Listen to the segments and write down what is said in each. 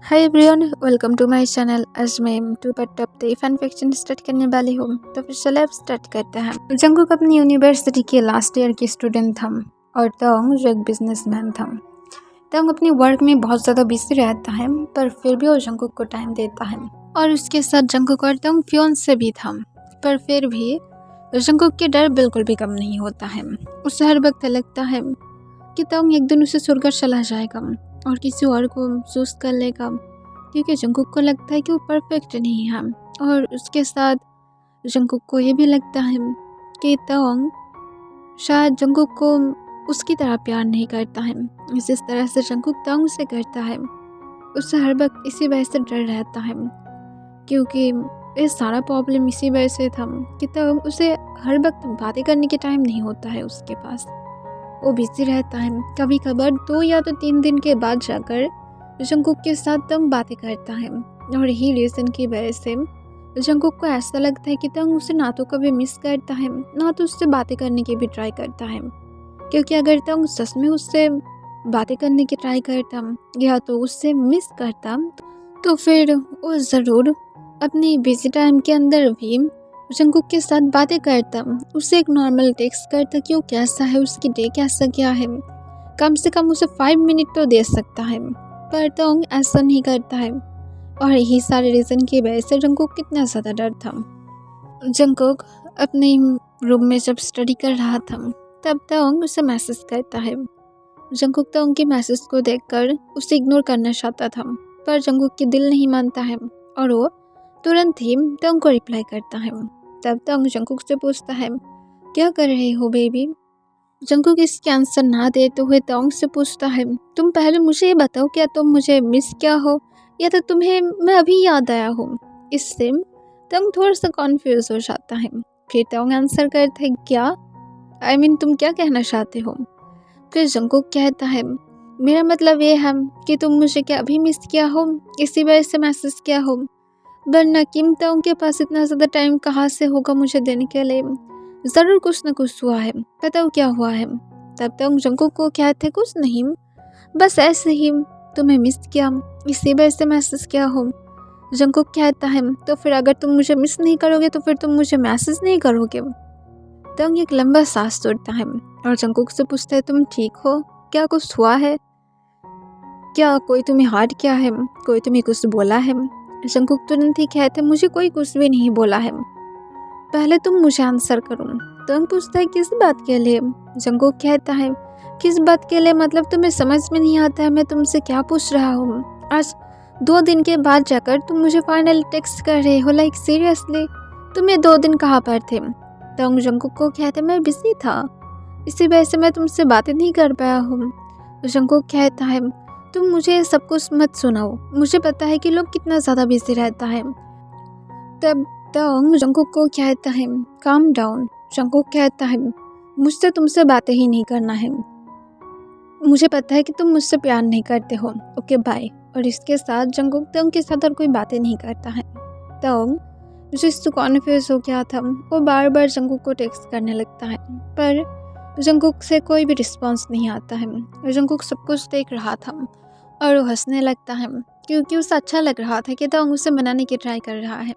Hi everyone, welcome to my channel. आज मैं two part of the fan fiction start करने वाली हूँ। तो फिर चले अब स्टार्ट करते हैं। जंगकुक अपनी यूनिवर्सिटी के लास्ट ईयर की स्टूडेंट था और तोंग जो एक बिजनेसमैन था। तोंग अपनी वर्क में बहुत ज़्यादा बिजी रहता है, पर फिर भी वो जंगकुक को टाइम देता है और उसके साथ जंगकुक और तोंग फियोंसे भी था। पर फिर भी जंगकुक के डर बिल्कुल भी कम नहीं होता है। उसे हर वक्त लगता है कि तोंग एक दिन उसे छोड़कर चला जाएगा और किसी और को चूज कर लेगा, क्योंकि जंगकुक को लगता है कि वो परफेक्ट नहीं है। और उसके साथ जंगकुक को ये भी लगता है कि तोंग शायद जंगकुक को उसकी तरह प्यार नहीं करता है जिस तरह से जंगकुक तोंग से करता है। उसे हर वक्त इसी वजह से डर रहता है, क्योंकि ये सारा प्रॉब्लम इसी वजह से था कि तोंग उसे हर वक्त बातें करने के टाइम नहीं होता है उसके पास। वो बिजी रहता है। कभी कभार 2 या तो 3 दिन के बाद जाकर जंगकुक के साथ तंग बातें करता है और यही रीज़न की वजह से जंगकुक को ऐसा लगता है कि तंग उसे ना तो कभी मिस करता है, ना तो उससे बातें करने की भी ट्राई करता है। क्योंकि अगर तंग सच में उससे बातें करने की ट्राई करता या तो उससे मिस करता, तो फिर वो ज़रूर अपनी बिजी टाइम के अंदर भी जंगकुक के साथ बातें करता, उसे एक नॉर्मल टेक्स्ट करता कि वो कैसा है, उसकी डे कैसा क्या है। कम से कम उसे 5 मिनट तो दे सकता है, पर तोंग ऐसा नहीं करता है। और यही सारे रीज़न की वजह से जंगकुक कितना ज़्यादा डर था। जंगकुक अपने रूम में जब स्टडी कर रहा था, तब तोंग उसे मैसेज करता है। जंगकुक तोंग के मैसेज को देखकर उसे इग्नोर करना चाहता था, पर जंगकुक की दिल नहीं मानता है और वो तुरंत ही तोंग को रिप्लाई करता है। तब तोंग जंगकुक से पूछता है, क्या कर रहे हो बेबी? जंगकुक इसके आंसर ना देते हुए तोंग से पूछता है, तुम पहले मुझे ये बताओ, क्या तुम मुझे मिस क्या हो या तो तुम्हें मैं अभी याद आया हूँ? इससे तोंग थोड़ा सा कॉन्फ्यूज हो जाता है। फिर तोंग आंसर करता है, क्या तुम क्या कहना चाहते हो? फिर जंगकुक कहता है, मेरा मतलब ये है कि तुम मुझे क्या अभी मिस किया हो, इसी वजह से मैसेज किया हो, वरना किम तोंग के पास इतना ज़्यादा टाइम कहाँ से होगा मुझे देने के लिए? ज़रूर कुछ न कुछ हुआ है, बताओ क्या हुआ है? तब तोंग जंगकुक को कहते, कुछ नहीं, बस ऐसे ही तुम्हें मिस किया, इसी वजह से मैसेज किया हो। जंगकुक कहता है, तो फिर अगर तुम मुझे मिस नहीं करोगे तो फिर तुम मुझे मैसेज नहीं करोगे? तोंग एक लंबा सांस छोड़ता है और जंगकुक से पूछता है, तुम ठीक हो? क्या कुछ हुआ है? क्या कोई तुम्हें हार्ट किया है? कोई तुम्हें कुछ बोला है? जंगकुक तुरंत ही कहते, मुझे कोई कुछ भी नहीं बोला है, पहले तुम मुझे आंसर करो। तोंग पूछता है, किस बात के लिए? जंगकुक कहता है, किस बात के लिए मतलब तुम्हें समझ में नहीं आता है मैं तुमसे क्या पूछ रहा हूँ? आज 2 दिन के बाद जाकर तुम मुझे फाइनल टेक्स्ट कर रहे हो, लाइक सीरियसली? तुम ये 2 दिन कहाँ पर थे? तोंग जंगकुक को कहते, मैं बिजी था, इसी वजह से मैं तुमसे बातें नहीं कर पाया हूँ। जंगकुक कहता है, तुम मुझे सब कुछ मत सुनाओ, मुझे पता है कि लोग कितना ज़्यादा बिजी रहता है। तब तोंग जंगकुक को कहता है, काम डाउन। जंगकुक कहता है, मुझसे तुमसे बातें ही नहीं करना है, मुझे पता है कि तुम मुझसे प्यार नहीं करते हो, ओके बाय। और इसके साथ जंगकुक तोंग के साथ और कोई बातें नहीं करता है। तोंग जिससे कॉन्फ्यूज हो गया था, वो बार बार जंगकुक को टेक्स्ट करने लगता है, पर जंगकुक से कोई भी रिस्पॉन्स नहीं आता है। जंगकुक सब कुछ देख रहा था और वो हंसने लगता है, क्योंकि उसे अच्छा लग रहा था कि तोंग उसे मनाने की ट्राई कर रहा है।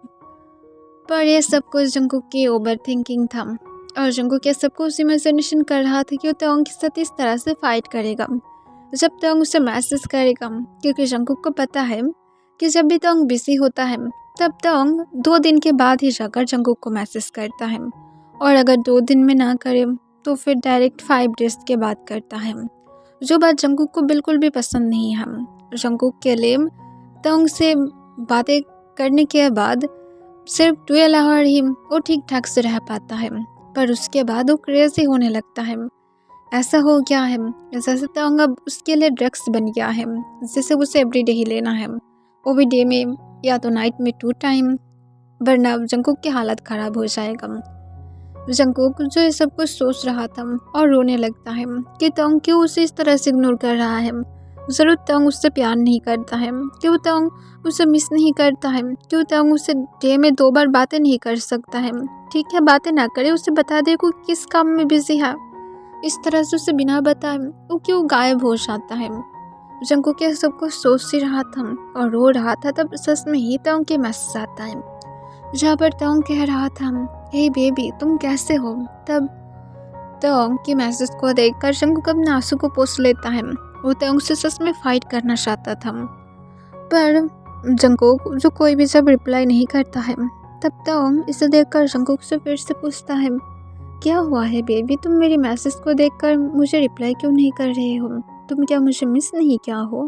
पर यह सब कुछ जंगकुक की ओवर थिंकिंग था और जंगकुक ये सब कुछ इमेजिनेशन कर रहा था कि वो तोंग के साथ इस तरह से फाइट करेगा जब तोंग उसे मैसेज करेगा, क्योंकि जंगकुक को पता है कि जब भी तोंग बिजी होता है तब तोंग 2 दिन के बाद ही जाकर जंगकुक को मैसेज करता है, और अगर 2 दिन में ना करे तो फिर डायरेक्ट 5 डेज के बाद करता है, जो बात जंगकुक को बिल्कुल भी पसंद नहीं है। जंगकुक के लिए तोंग से बातें करने के बाद सिर्फ 12 आवर ही वो ठीक ठाक से रह पाता है, पर उसके बाद वो क्रेजी होने लगता है। ऐसा हो गया है जैसे तोंग अब उसके लिए ड्रग्स बन गया है, जैसे उसे एवरीडे ही लेना है, वो भी डे में या तो नाइट में 2 टाइम, वरना जंगकुक की हालत ख़राब हो जाएगा। जंगकुक जो ये सब कुछ सोच रहा था और रोने लगता है कि तोंग क्यों उसे इस तरह से इग्नोर कर रहा है। ज़रूर तोंग उससे प्यार नहीं करता है, क्यों तोंग उसे मिस नहीं करता है, क्यों तोंग उसे डे में 2 बार बातें नहीं कर सकता है। ठीक है, बातें ना करे, उसे बता दे कोई किस काम में बिजी है। इस तरह से उसे बिना बताए वो क्यों गायब हो जाता है। जंकुक ये सब कुछ सोच ही रहा था और रो रहा था, तब सच में ही तोंग के मैसेज आता है जहाँ पर तोंग कह रहा था, हे बेबी तुम कैसे हो। तब तोंग के मैसेज को देखकर जंकुक अपने आंसू को पोंछ लेता है। वो तोंग से सच में फाइट करना चाहता था, पर जंकुक जो कोई भी जब रिप्लाई नहीं करता है, तब तोंग इसे देखकर जंकुक से फिर से पूछता है, क्या हुआ है बेबी, तुम मेरे मैसेज को देखकर मुझे रिप्लाई क्यों नहीं कर रहे हो, तुम क्या मुझे मिस नहीं किया हो।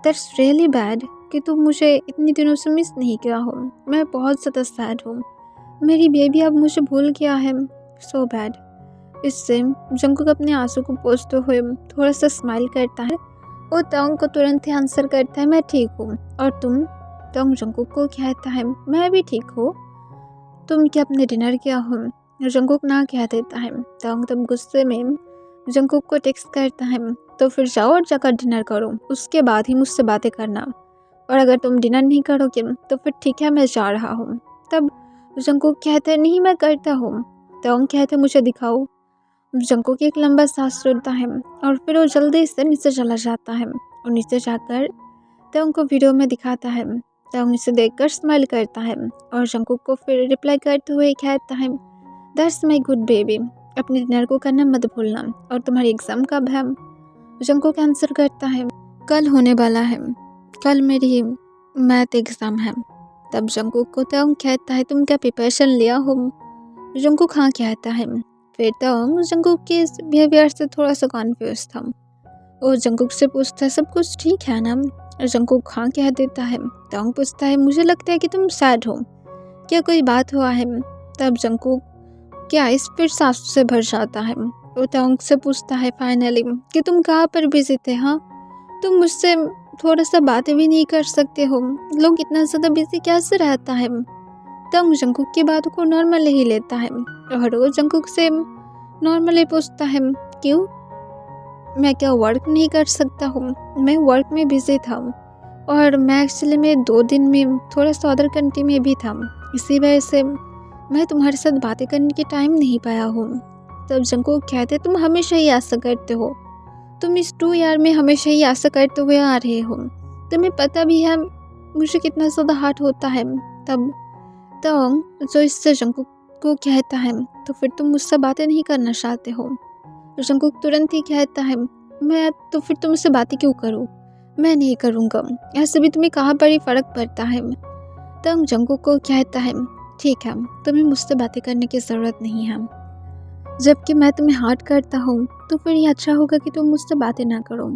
दैट्स रियली बैड कि तुम मुझे इतने दिनों से मिस नहीं किया हो, मैं बहुत ज़्यादा सैड हूँ, मेरी बेबी अब मुझे भूल गया है, सो बैड। इससे जंकुक अपने आंसू को पोंछते हुए थोड़ा सा स्माइल करता है और तोंग को तुरंत ही आंसर करता है, मैं ठीक हूँ, और तुम। तोंग जंकुक को कहता है, मैं भी ठीक हूँ, तुम क्या अपने डिनर किया हो। जंकुक ना कह देता है। तोंग तब गुस्से में जंकुक को टेक्स्ट करता है, तो फिर जाओ और जाकर डिनर करो, उसके बाद ही मुझसे बातें करना, और अगर तुम डिनर नहीं करोगे तो फिर ठीक है मैं जा रहा हूँ। तब जंकुक कहता है, नहीं मैं करता हूँ। तोंग कहते मुझे दिखाओ। जंकुक एक लंबा सांस लेता है और फिर वो जल्दी से नीचे चला जाता है और नीचे जाकर तोंग को वीडियो में दिखाता है। तोंग इसे देखकर स्माइल करता है और जंकुक को फिर रिप्लाई करते हुए कहता है, दैट्स माई गुड बेबी, अपने डिनर को करना मत भूलना, और तुम्हारी एग्ज़ाम कब है। जंकुक आंसर करता है, कल होने वाला है, कल मेरी मैथ एग्ज़ाम है। तब जंकुक को तोंग कहता है, तुम क्या प्रिपरेशन लिया हो। जंकुक हाँ कहता है। फिर तोंग जंकुक के इस बिहेवियर से थोड़ा सा कॉन्फ्यूज था। वो जंकुक से पूछता है, सब कुछ ठीक है ना। जंकुक हाँ कह देता है। तोंग पूछता है, मुझे लगता है कि तुम सैड हो, क्या कोई बात हुआ है। तब जंकुक के आइस फिर आंसू से भर जाता है। वो तोंग से पूछता है फाइनली कि तुम कहाँ पर बिजी थे, हाँ तुम मुझसे थोड़ा सा बातें भी नहीं कर सकते हो, लोग इतना ज़्यादा बिजी कैसे रहता है। तोंग जंकुक की बातों को नॉर्मल ही लेता है और वो जंकुक से नॉर्मली पूछता है, क्यों, मैं क्या वर्क नहीं कर सकता हूँ। मैं वर्क में बिजी था और मैं एक्चुअली में 2 दिन में थोड़ा सा अदर कंट्री में भी था, इसी वजह से मैं तुम्हारे साथ बातें करने की टाइम नहीं पाया हूँ। तब जंकुक कहते, तुम हमेशा ही ऐसा करते हो, तुम इस 2 ईयर में हमेशा ही ऐसा करते हुए आ रहे हो, तुम्हें पता भी है मुझे कितना ज़्यादा हार्ट होता है। तब तोंग जो इससे जंकुक को कहता है, तो फिर तुम मुझसे बातें नहीं करना चाहते हो। जंकुक तुरंत ही कहता है, मैं तो फिर तुमसे बातें क्यों करूँ, मैं नहीं करूँगा, ऐसे भी तुम्हें कहाँ पर ही फ़र्क पड़ता है। तोंग जंकुक को कहता है, ठीक है तुम्हें मुझसे बातें करने की ज़रूरत नहीं है, जबकि मैं तुम्हें हार्ट करता हूँ तो फिर ये अच्छा होगा कि तुम मुझसे बातें ना करो।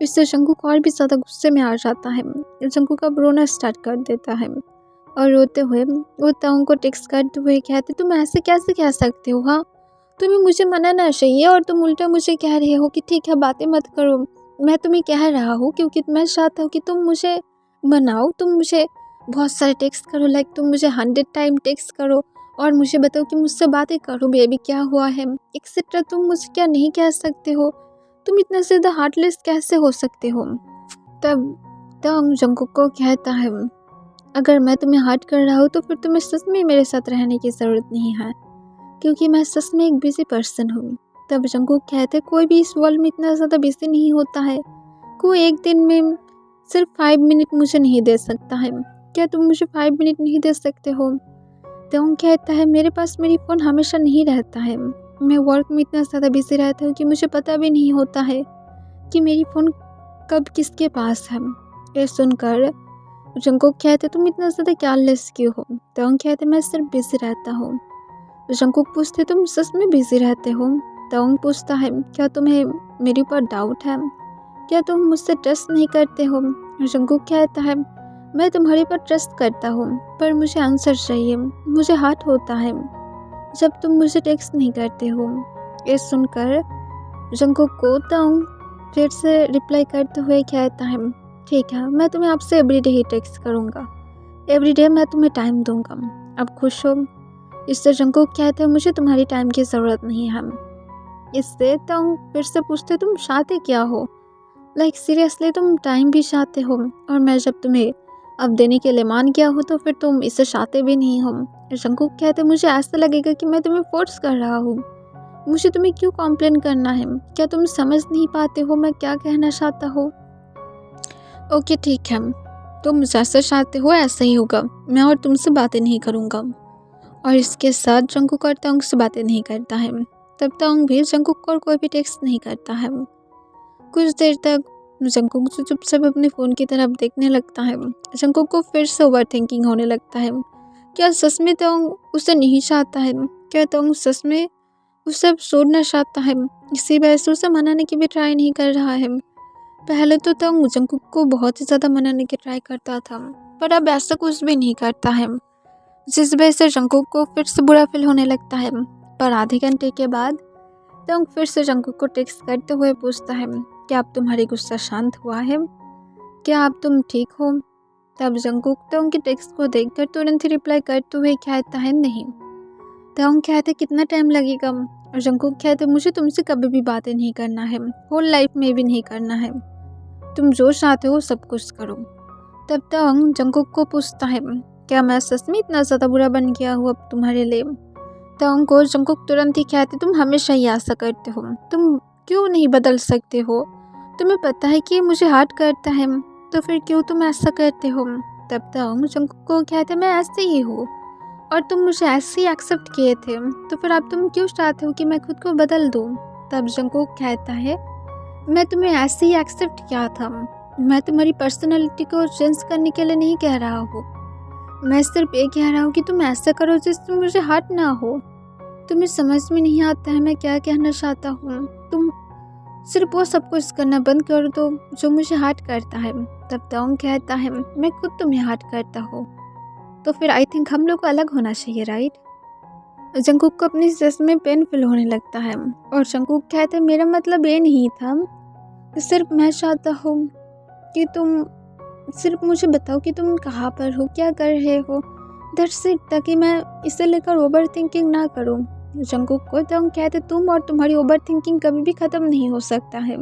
इससे जंकुक और भी ज़्यादा गुस्से में आ जाता है। जंकुक अब रोना स्टार्ट कर देता है और रोते हुए वो तोंग को टेक्स्ट करते हुए कहते, तुम ऐसे कैसे कह सकते हो, हाँ तुम्हें मुझे मनाना चाहिए और तुम उल्टा मुझे कह रहे हो कि ठीक है बातें मत करो। मैं तुम्हें कह रहा हूँ क्योंकि मैं चाहता हूँ कि तुम मुझे मनाओ, तुम मुझे बहुत सारे टेक्स्ट करो, लाइक तुम मुझे 100 टाइम टेक्स्ट करो और मुझे बताओ कि मुझसे बातें करो, बेबी क्या हुआ है एक्सेट्रा, तुम मुझे क्या नहीं कह सकते हो, तुम इतना ज़्यादा हार्टलेस कैसे हो सकते हो। तब तोंग जंकुक को कहता है, अगर मैं तुम्हें हार्ट कर रहा हूँ तो फिर तुम्हें सच में मेरे साथ रहने की ज़रूरत नहीं है, क्योंकि मैं सच में एक बिजी पर्सन हूँ। तब जंकुक कहते, कोई भी इस वर्ल्ड में इतना ज़्यादा बिजी नहीं होता है, कोई एक दिन में सिर्फ 5 मिनट मुझे नहीं दे सकता है, क्या तुम मुझे 5 मिनट नहीं दे सकते हो। तोंग कहता है, मेरे पास मेरी फ़ोन हमेशा नहीं रहता है, मैं वर्क में इतना ज़्यादा बिजी रहता हूँ कि मुझे पता भी नहीं होता है कि मेरी फ़ोन कब किसके पास है। ये सुनकर जंकुक कहते, तुम इतना ज़्यादा केयरलेस क्यों हो। तोंग कहते, मैं सिर्फ बिजी रहता हूँ। जंकुक पूछते, तुम सच में बिजी रहते हो। तोंग पूछता है, क्या तुम्हें मेरे ऊपर डाउट है, क्या तुम मुझसे ट्रस्ट नहीं करते हो। जंकुक कहता है, मैं तुम्हारे पर ट्रस्ट करता हूँ पर मुझे आंसर चाहिए, मुझे हार्ट होता है जब तुम मुझे टेक्स्ट नहीं करते हो। ये सुनकर जंकुक को तोंग फिर से रिप्लाई करते हुए कहता है, ठीक है मैं तुम्हें आपसे एवरीडे ही टेक्स्ट करूँगा, एवरीडे मैं तुम्हें टाइम दूंगा, अब खुश हो। इससे जंकुक कहते हैं, मुझे तुम्हारी टाइम की ज़रूरत नहीं है। इससे तोंग फिर से पूछते, तुम चाहते क्या हो, लाइक सीरियसली तुम टाइम भी चाहते हो, और मैं जब तुम्हें अब देने के लिए मान गया हो तो फिर तुम इसे चाहते भी नहीं हो। जंकुक कहते, मुझे ऐसा लगेगा कि मैं तुम्हें फोर्स कर रहा हूँ, मुझे तुम्हें क्यों कॉम्प्लेन करना है, क्या तुम समझ नहीं पाते हो मैं क्या कहना चाहता हूँ। ओके ठीक है, तुम जैसा चाहते हो ऐसा ही होगा। मैं और तुमसे बातें नहीं करूँगा। और इसके साथ जंकुक और तंग से बातें नहीं करता है। तब तंग भी जंकुक और कोई भी टेक्स्ट नहीं करता है। कुछ देर तक जंकुक जो चुपचाप अपने फ़ोन की तरफ देखने लगता है। जंकुक को फिर से ओवर थिंकिंग होने लगता है। क्या सच में तंग उसे नहीं चाहता है? क्या तंग सच में उसे अब छोड़ना चाहता है? इसी वजह से उसे मनाने की भी ट्राई नहीं कर रहा है। पहले तो तंग जंकुक को बहुत ही ज़्यादा मनाने की ट्राई करता था, पर अब ऐसा कुछ भी नहीं करता है, जिस वजह से जंकुक को फिर से बुरा फील होने लगता है। पर आधे घंटे के बाद तंग फिर से जंकुक को टेक्स्ट करते हुए पूछता है, क्या अब तुम्हारी गुस्सा शांत हुआ है? क्या अब तुम ठीक हो? तब जंकुक तंग के टेक्स्ट को देखकर तुरंत ही रिप्लाई करते हुए कहता है, नहीं। तंग कहते, कितना टाइम लगेगा? और जंकुक कहते, मुझे तुमसे कभी भी बातें नहीं करना है, होल लाइफ में भी नहीं करना है। तुम जो चाहते हो सब कुछ करो। तब तंग जंकुक को पूछता है, क्या मैं सच में इतना ज़्यादा बुरा बन गया हूँ अब तुम्हारे लिए? तंग को जंकुक तुरंत ही कहते, तुम हमेशा ही ऐसा करते हो, तुम क्यों नहीं बदल सकते हो? तुम्हें पता है कि मुझे हर्ट करता है, तो फिर क्यों तुम ऐसा करते हो? तब तंग जंकुक को कहते, मैं ऐसे ही हूँ और तुम मुझे ऐसे ही एक्सेप्ट किए थे, तो फिर अब तुम क्यों चाहते हो कि मैं खुद को बदल दूँ? तब जंकुक कहता है, मैं तुम्हें ऐसे ही एक्सेप्ट किया था, मैं तुम्हारी पर्सनैलिटी को चेंज करने के लिए नहीं कह रहा हूँ। मैं सिर्फ ये कह रहा हूँ कि तुम ऐसा करो जिससे मुझे हर्ट ना हो। तुम्हें समझ में नहीं आता है मैं क्या कहना चाहता हूँ। तुम सिर्फ वो सब कुछ करना बंद कर दो जो मुझे हर्ट करता है। तब तंग कहता है, मैं खुद तुम्हें हर्ट करता हूँ, तो फिर आई थिंक हम लोग को अलग होना चाहिए, राइट? जंकुक को अपनी चेस्ट में पेन फील होने लगता है और जंकुक कहते, मेरा मतलब ये नहीं था, सिर्फ मैं चाहता हूँ कि तुम सिर्फ मुझे बताओ कि तुम कहाँ पर हो, क्या कर रहे हो, दैट्स इट, ताकि मैं इसे लेकर ओवर थिंकिंग ना करूँ। जंकुक को तंग कहते, तुम और तुम्हारी ओवर थिंकिंग कभी भी ख़त्म नहीं हो सकता है,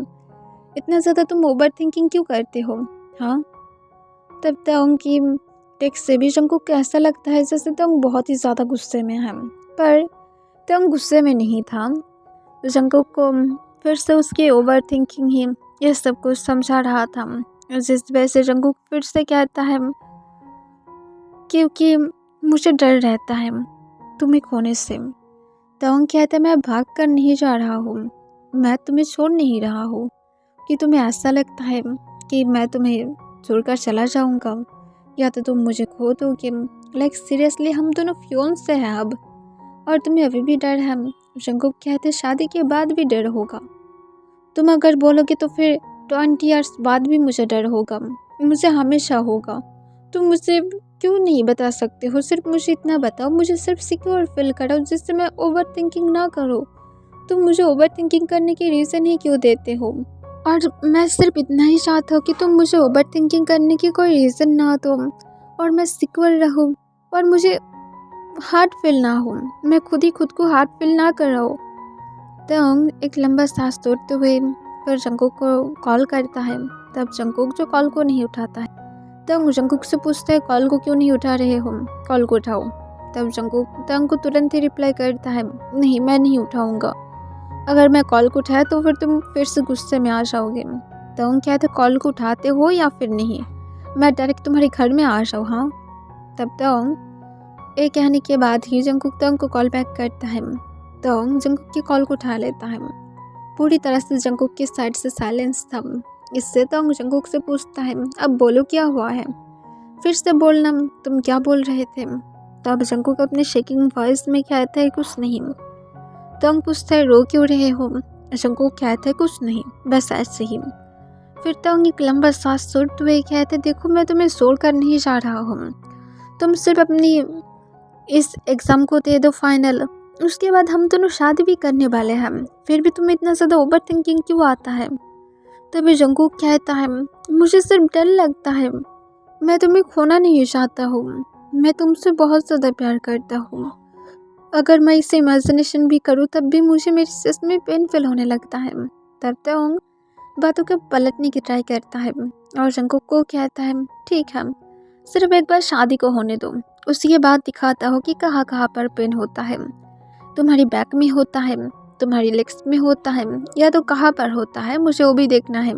इतना ज़्यादा तुम ओवर थिंकिंग क्यों करते हो? हाँ। तब तंग की टेक्स्ट से भी जंकुक को ऐसा लगता है जैसे तंग बहुत ही ज़्यादा गुस्से में है, पर तंग गुस्से में नहीं था। जंकुक को फिर से उसकी ओवर थिंकिंग ही ये सब कुछ समझा रहा था, जिस वजह से जंकुक फिर से कहता है, क्योंकि मुझे डर रहता है तुम्हें खोने से। तंग कहता है, मैं भाग कर नहीं जा रहा हूँ, मैं तुम्हें छोड़ नहीं रहा हूँ कि तुम्हें ऐसा लगता है कि मैं तुम्हें छोड़कर चला जाऊँगा या तो तुम मुझे खो दोगे। लाइक सीरियसली हम दोनों फ्यून्स से हैं अब, और तुम्हें अभी भी डर है। जंकुक कहते, शादी के बाद भी डर होगा, तुम अगर बोलोगे तो फिर 20 ईयर्स बाद भी मुझे डर होगा, मुझे हमेशा होगा। तुम मुझे क्यों नहीं बता सकते हो? सिर्फ मुझे इतना बताओ, मुझे सिर्फ सिक्योर फील कराओ जिससे मैं ओवर थिंकिंग ना करूँ। तुम मुझे ओवर थिंकिंग करने की रीज़न ही क्यों देते हो? और मैं सिर्फ इतना ही चाहता हूँ कि तुम मुझे ओवर थिंकिंग करने की कोई रीज़न ना दो और मैं सिक्योर रहूँ और मुझे हार्ट फील ना हो, मैं खुद ही खुद को हार्ट फील ना कराऊँ। तंग एक लंबा सांस तोड़ते हुए फिर जंकुक को कॉल करता है। तब जंकुक जो कॉल को नहीं उठाता है, तंग जंकुक से पूछता है, कॉल को क्यों नहीं उठा रहे हो, कॉल को उठाओ। तब जंकुक तंग को तुरंत ही रिप्लाई करता है, नहीं मैं नहीं उठाऊंगा, अगर मैं कॉल को उठाया तो फिर तुम फिर से गुस्से में आ जाओगे। तंग कहते, कॉल को उठाते हो या फिर नहीं, मैं डायरेक्ट तुम्हारे घर में आ जाऊँ? हाँ। तब तंग ये कहने के बाद ही जंकुक तंग को कॉल बैक करता है। तंग जंकुक की कॉल को उठा लेता है। पूरी तरह से जंकुक की साइड से साइलेंस था। इससे तंग जंकुक से पूछता है, अब बोलो क्या हुआ है, फिर से बोलना, तुम क्या बोल रहे थे? तब जंकुक अपने शेकिंग वॉइस में कहता है, कुछ नहीं। तंग पूछता है, रो क्यों रहे हो? जंकुक कहता है, कुछ नहीं, बस ऐसे ही। फिर तंग एक लंबा सांस छोड़ते हुए कहते, देखो मैं तुम्हें छोड़ कर नहीं जा रहा हूँ, तुम सिर्फ अपनी इस एग्ज़ाम को दे दो फाइनल, उसके बाद हम दोनों शादी भी करने वाले हैं, फिर भी तुम्हें इतना ज़्यादा ओवर थिंकिंग क्यों आता है? तभी जंकुक कहता है, मुझे सिर्फ डर लगता है, मैं तुम्हें खोना नहीं चाहता हूँ, मैं तुमसे बहुत ज़्यादा प्यार करता हूँ, अगर मैं इसे इमेजिनेशन भी करूँ तब भी मुझे मेरी चेस्ट में पेन फील होने लगता है। तब तक बातों को पलटने की ट्राई करता है और जंकुक को कहता है, ठीक है, सिर्फ एक बार शादी को होने दो, उसके बाद दिखाता हो कि कहाँ कहाँ पर पेन होता है, तुम्हारी बैक में होता है, तुम्हारी लेग्स में होता है, या तो कहाँ पर होता है, मुझे वो भी देखना है।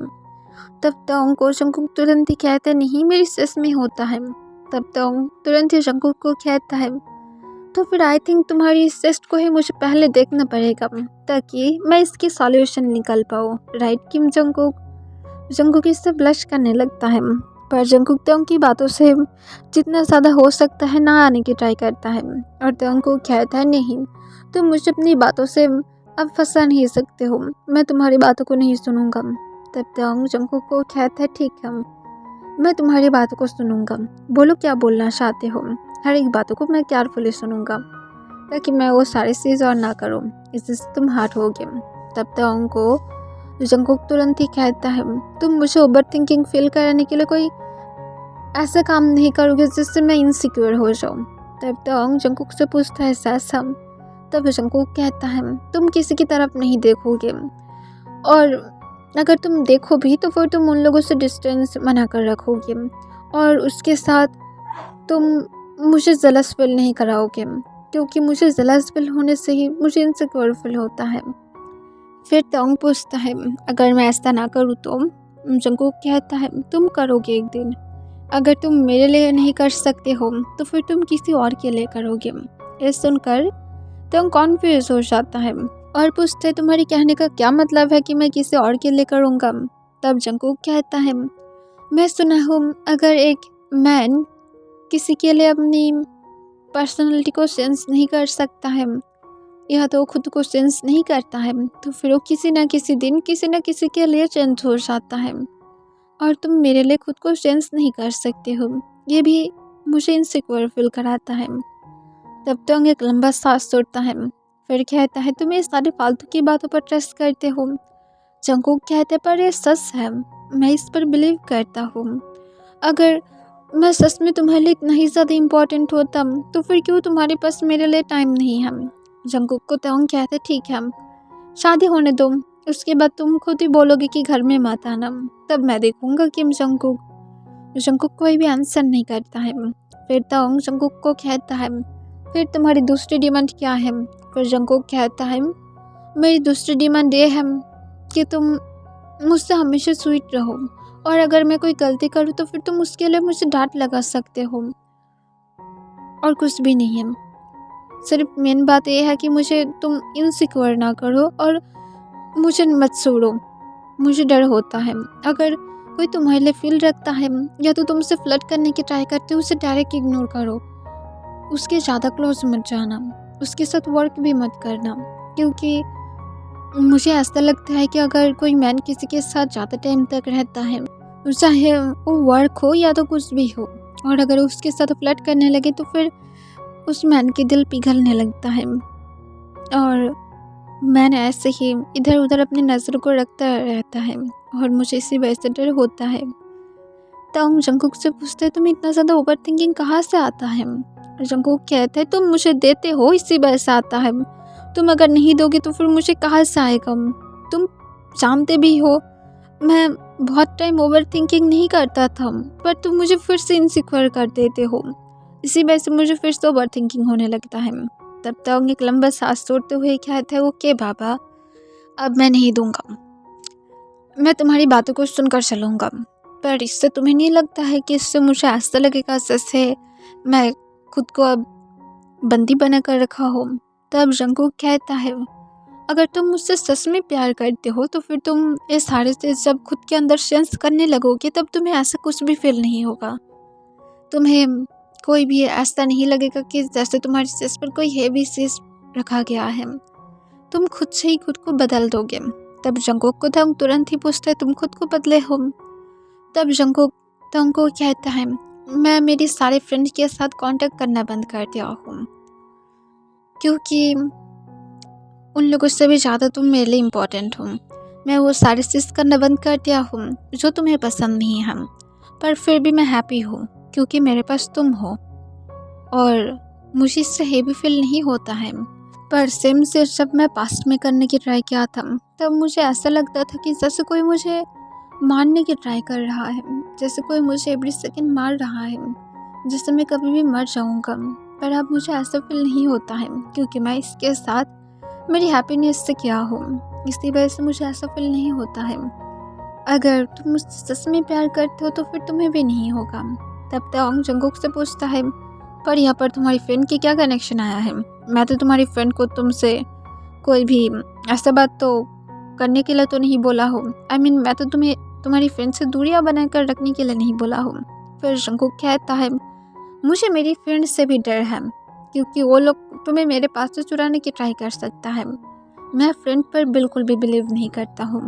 तब तोंग को जंगकुक तुरंत ही कहता है नहीं मेरी सच में होता है। तब तोंग तुरंत ही जंगकुक को कहता है तो फिर आई थिंक तुम्हारी इस टेस्ट को ही मुझे पहले देखना पड़ेगा ताकि मैं इसकी सॉल्यूशन निकाल पाऊँ, राइट किम जंगकुक। जंगकुक इससे ब्लश करने लगता है पर जंगकुक तोंग की बातों से जितना ज़्यादा हो सकता है ना आने की ट्राई करता है और तोंग को कहता है नहीं तुम मुझे अपनी बातों से अब फंसा नहीं सकते हो, मैं तुम्हारी बातों को नहीं सुनूंगा। तब तोंग जंगकुक को कहता है ठीक है मैं तुम्हारी बातों को सुनूंगा, बोलो क्या बोलना चाहते हो, हर एक बातों को मैं केयरफुली सुनूंगा ताकि मैं वो सारी चीज़ और ना करूँ, इससे तुम हार्ट होगे। तब तोंग को जंगकुक तुरंत ही कहता है तुम मुझे ओवर थिंकिंग फील कराने के लिए कोई ऐसा काम नहीं करोगे जिससे मैं इनसिक्योर हो जाऊँ। तब तोंग जंगकुक से पूछता है ऐसा। तब जंगकुक कहता है तुम किसी की तरफ नहीं देखोगे और अगर तुम देखो भी तो फिर तुम उन लोगों से डिस्टेंस बना कर रखोगे और उसके साथ तुम मुझे जलस फील नहीं कराओगे क्योंकि मुझे जलस फील होने से ही मुझे इनसिक्योर फील होता है। फिर तोंग पूछता है अगर मैं ऐसा ना करूँ तो। जंगकुक कहता है तुम करोगे एक दिन, अगर तुम मेरे लिए नहीं कर सकते हो तो फिर तुम किसी और के लिए करोगे। ये सुनकर तोंग कॉन्फ्यूज हो जाता है और पूछते तुम्हारे कहने का क्या मतलब है कि मैं किसी और के लिए करूँगा। तब जंगकुक कहता है मैं सुना हूँ अगर एक मैन किसी के लिए अपनी पर्सनालिटी को सेंस नहीं कर सकता है या तो खुद को सेंस नहीं करता है तो फिर वो किसी न किसी दिन किसी न किसी के लिए चेंज हो जाता है और तुम मेरे लिए खुद को सेंस नहीं कर सकते हो, ये भी मुझे इनसिक्योर फील कराता है। तब तोंग एक लंबा सांस छोड़ता है फिर कहता है तुम ये सारी फालतू की बातों पर ट्रस्ट करते हो। जंगकुक कहते पर ये सच है, मैं इस पर बिलीव करता हूँ, अगर मैं सच में तुम्हारे लिए इतना ही ज़्यादा इम्पोर्टेंट होता तो फिर क्यों तुम्हारे पास मेरे लिए टाइम नहीं है। जंगकुक को तोंग कहते ठीक है शादी होने दो, उसके बाद तुम खुद ही बोलोगे कि घर में मत आना, तब मैं देखूंगा किम जंगकुक। जंगकुक कोई भी आंसर नहीं करता है। फिर तोंग जंगकुक को कहता है फिर तुम्हारी दूसरी डिमांड क्या है। फिर जंगकुक कहता है मेरी दूसरी डिमांड ये है कि तुम मुझसे हमेशा स्वीट रहो और अगर मैं कोई गलती करूँ तो फिर तुम उसके लिए मुझे डांट लगा सकते हो और कुछ भी नहीं है। सिर्फ मेन बात यह है कि मुझे तुम इनसिक्योर ना करो और मुझे मत छोड़ो, मुझे डर होता है अगर कोई तुम्हारे लिए फील रखता है या तो तुमसे फ्लर्ट करने की ट्राई करते हो उसे डायरेक्ट इग्नोर करो, उसके ज़्यादा क्लोज मत जाना, उसके साथ वर्क भी मत करना क्योंकि मुझे ऐसा लगता है कि अगर कोई मैन किसी के साथ ज़्यादा टाइम तक रहता है चाहे वो वर्क हो या तो कुछ भी हो और अगर उसके साथ फ्लर्ट करने लगे तो फिर उस मैन के दिल पिघलने लगता है और मैंने ऐसे ही इधर उधर अपनी नज़र को रखता रहता है और मुझे इसी वजह से डर होता है। तोंग जंगकुक से पूछते तुम इतना ज़्यादा ओवर थिंकिंग कहाँ से आता है। जंगकुक कहते हैं तुम मुझे देते हो इसी वजह से आता है, तुम अगर नहीं दोगे तो फिर मुझे कहाँ से आएगा। तुम जानते भी हो मैं बहुत टाइम ओवर थिंकिंग नहीं करता था पर तुम मुझे फिर से इनसिक्योर कर देते हो, इसी वजह से मुझे फिर से ओवर थिंकिंग होने लगता है। तब तोंग एक लंबा सांस छोड़ते हुए कहता है ओके बाबा अब मैं नहीं दूंगा, मैं तुम्हारी बातों को सुनकर चलूँगा, पर इससे तुम्हें नहीं लगता है कि इससे मुझे ऐसा लगेगा जैसे मैं खुद को अब बंदी बना कर रखा हो। तब जंगकुक कहता है अगर तुम मुझसे सच में प्यार करते हो तो फिर तुम ये सारे चीज़ जब खुद के अंदर सेंस करने लगोगे तब तुम्हें ऐसा कुछ भी फील नहीं होगा, तुम्हें कोई भी ऐसा नहीं लगेगा कि जैसे तुम्हारी चेस्ट पर कोई हेवी चीज़ रखा गया है, तुम खुद से ही खुद को बदल दोगे। तब जंगकुक को तोंग तुरंत ही पूछता है तुम खुद को बदले हो। तब जंगकुक तोंग को कहता है मैं मेरी सारे फ्रेंड के साथ कांटेक्ट करना बंद कर दिया हूँ क्योंकि उन लोगों से भी ज़्यादा तुम मेरे लिए इम्पोर्टेंट हो, मैं वो सारी चीज़ करना बंद कर दिया हूँ जो तुम्हें पसंद नहीं है, पर फिर भी मैं हैप्पी हूँ क्योंकि मेरे पास तुम हो और मुझे इससे हेवी फील नहीं होता है। पर सेम से जब मैं पास्ट में करने की ट्राई किया था तब मुझे ऐसा लगता था कि जैसे कोई मुझे मारने की ट्राई कर रहा है, जैसे कोई मुझे एवरी सेकंड मार रहा है, जैसे मैं कभी भी मर जाऊंगा। पर अब मुझे ऐसा फील नहीं होता है क्योंकि मैं इसके साथ मेरी हैप्पीनेस से क्या हूँ, इसकी वजह से मुझे ऐसा फील नहीं होता है। अगर तुम मुझसे सच में प्यार करते हो तो फिर तुम्हें भी नहीं होगा। तब तोंग जंगकुक से पूछता है, पर यहाँ पर तुम्हारी फ्रेंड की क्या कनेक्शन आया है? मैं तो तुम्हारी फ्रेंड को तुमसे कोई भी ऐसा बात तो करने के लिए तो नहीं बोला हूँ। मैं तो तुम्हें तुम्हारी फ्रेंड से दूरियां बनाकर रखने के लिए नहीं बोला हूँ। फिर जंगकुक कहता है, मुझे मेरी फ्रेंड से भी डर है, क्योंकि वो लोग तुम्हें मेरे पास से चुराने की ट्राई कर सकता है। मैं फ्रेंड पर बिल्कुल भी बिलीव नहीं करता हूँ।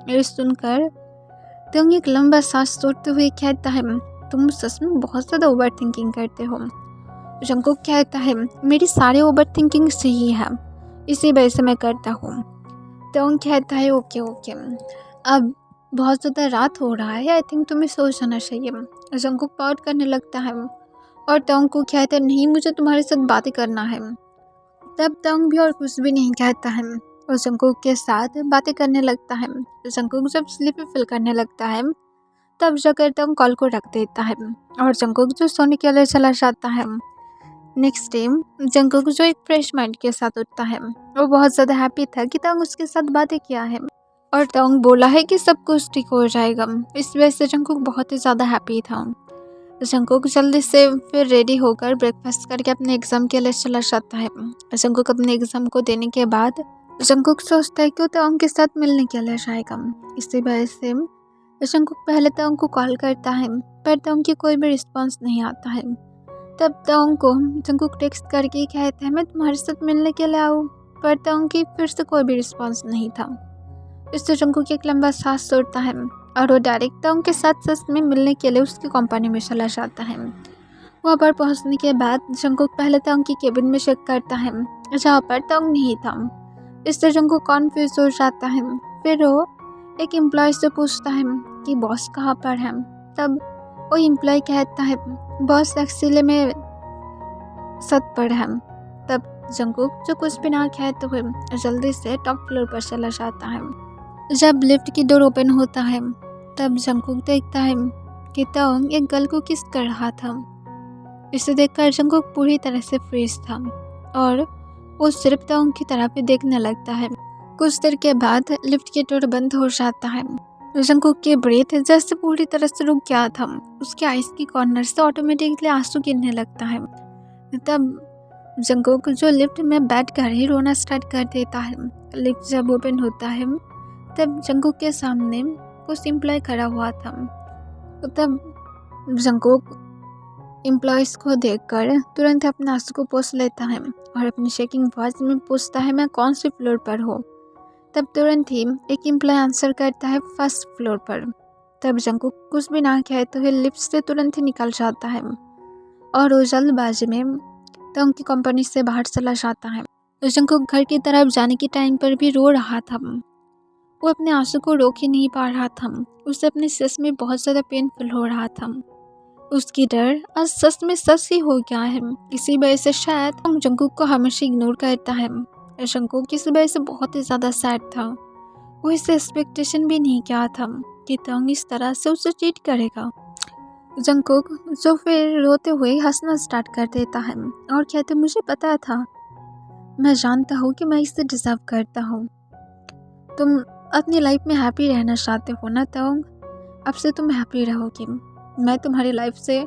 ये सुनकर तोंग एक लंबा सांस छोड़ते हुए कहता है, तुम सच में बहुत ज़्यादा ओवर थिंकिंग करते हो। जंगकुक कहता है, मेरी सारे ओवर थिंकिंग सही है, इसी वजह से मैं करता हूँ। तोंग कहता है, ओके ओके, अब बहुत ज़्यादा रात हो रहा है, आई थिंक तुम्हें सो जाना चाहिए। जंगकुक पाउट करने लगता है और तोंग को कहता है, नहीं, मुझे तुम्हारे साथ बातें करना है। तब तोंग भी और कुछ भी नहीं कहता है और जंगकुक के साथ बातें करने लगता है। जंगकुक जब स्लीपी फील करने लगता है तब जाकर तोंग कॉल को रख देता है और जंगकुक जो सोने के लिए चला जाता है। नेक्स्ट डे जंगकुक जो एक फ्रेश माइंड के साथ उठता है, वो बहुत ज़्यादा हैप्पी था कि तोंग उसके साथ बातें किया है और तोंग बोला है कि सब कुछ ठीक हो जाएगा। इस वजह से जंगकुक बहुत ही ज़्यादा हैप्पी था। जंगकुक जल्दी से फिर रेडी होकर ब्रेकफास्ट करके अपने एग्ज़ाम के लिए चला जाता है। जंगकुक अपने एग्ज़ाम को देने के बाद जंगकुक सोचता है कि वो तोंग के साथ मिलने के लिए जाएगा। इसी वजह से जंगकुक पहले तोंग को कॉल करता है, पर तोंग की कोई भी रिस्पॉन्स नहीं आता है। तब तोंग को जंगकुक टेक्स्ट करके कहता है, मैं तुम्हारे साथ मिलने के लिए आऊँ, पर तोंग की फिर से कोई भी रिस्पॉन्स नहीं था। इससे जंगकुक एक लंबा सांस छोड़ता है और वो डायरेक्ट तोंग के साथ सच में मिलने के लिए उसकी कंपनी में चला जाता है। वहाँ पर पहुँचने के बाद जंगकुक पहले तोंग की केबिन में चेक करता है, जहाँ पर तोंग नहीं था। इससे जंगकुक कॉन्फ्यूज हो जाता है। फिर वो एक एम्प्लॉय से पूछता है कि बॉस कहाँ पर है। तब वो एम्प्लॉय कहता है, बॉस एक्चुअली में छत पर है। तब जंगकुक जो कुछ भी ना कहते हुए जल्दी से टॉप फ्लोर पर चला जाता है। जब लिफ्ट की डोर ओपन होता है तब जंगकुक देखता है कि तोंग एक गर्ल को किस कर रहा था। इसे देखकर जंगकुक पूरी तरह से फ्रीज था और वो सिर्फ तोंग की तरफ ही देखने लगता है। कुछ देर के बाद लिफ्ट की डोर बंद हो जाता है। जंगकुक की ब्रेथ जैसे पूरी तरह से रुक गया था। उसके आइस की कॉर्नर से ऑटोमेटिकली आंसू गिरने लगता है। तब जंगकुक जो लिफ्ट में बैठकर ही रोना स्टार्ट कर देता है। लिफ्ट जब ओपन होता है तब जंगकुक के सामने कुछ एम्प्लॉय खड़ा हुआ था। तब जंगकुक एम्प्लॉयज़ को देखकर तुरंत अपने आंसू को पोंछ लेता है और अपनी शेकिंग वॉइस में पूछता है, मैं कौन सी फ्लोर पर हूँ। तब तुरंत ही एक एम्प्लॉय आंसर करता है, फर्स्ट फ्लोर पर। तब जंगकुक कुछ भी ना कहते हुए लिफ्ट से तुरंत ही निकल जाता है और वो जल्दबाजी में तोंग की कंपनी से बाहर चला जाता है। जंगकुक घर की तरफ जाने के टाइम पर भी रो रहा था। वो अपने आंसू को रोक ही नहीं पा रहा था। उसे अपने सच में बहुत ज़्यादा पेनफुल हो रहा था। उसकी डर आज सच में सच ही हो गया है। इसी वजह से शायद हम जंगकुक को हमेशा इग्नोर करता है। जंगकुक इस वजह से बहुत ही ज़्यादा सैड था। वो इसे एक्सपेक्टेशन भी नहीं किया था कि तोंग इस तरह से उसे चीट करेगा। जंगकुक जो फिर रोते हुए हंसना स्टार्ट कर देता है और कहते, मुझे पता था, मैं जानता हूँ कि मैं इसे डिजर्व करता हूँ। तुम अपनी लाइफ में हैप्पी रहना चाहते हो ना तोंग, अब से तुम हैप्पी रहोगी। मैं तुम्हारी लाइफ से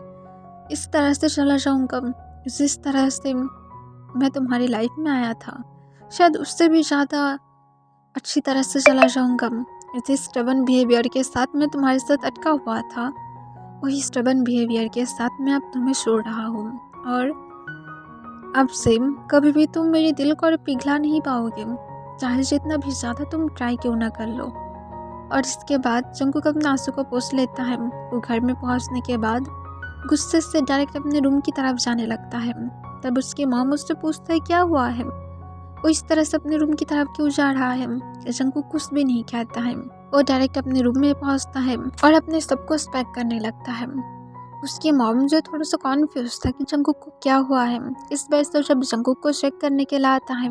इस तरह से चला जाऊँगा जिस तरह से मैं तुम्हारी लाइफ में आया था, शायद उससे भी ज़्यादा अच्छी तरह से चला जाऊँगा। जिस स्टबन बिहेवियर के साथ मैं तुम्हारे साथ अटका हुआ था, वही स्टबन बिहेवियर के साथ मैं अब तुम्हें छोड़ रहा हूँ और अब से कभी भी तुम मेरे दिल को पिघला नहीं पाओगे, चाहे जितना भी ज़्यादा तुम ट्राई क्यों ना कर लो। और इसके बाद जंगकुक अपने आंसू को पोंछ लेता है। वो घर में पहुंचने के बाद गुस्से से डायरेक्ट अपने रूम की तरफ जाने लगता है। तब उसकी मॉम उससे पूछता है, क्या हुआ है, वो इस तरह से अपने रूम की तरफ क्यों जा रहा है। जंगकुक कुछ भी नहीं कहता है। वो डायरेक्ट अपने रूम में पहुंचता है और अपने सब कुछ पैक करने लगता है। उसकी मॉम जो थोड़ा सा कॉन्फ्यूज था कि जंगकुक को क्या हुआ है, इस वजह से जब जंगकुक को चेक करने के लिए आता है,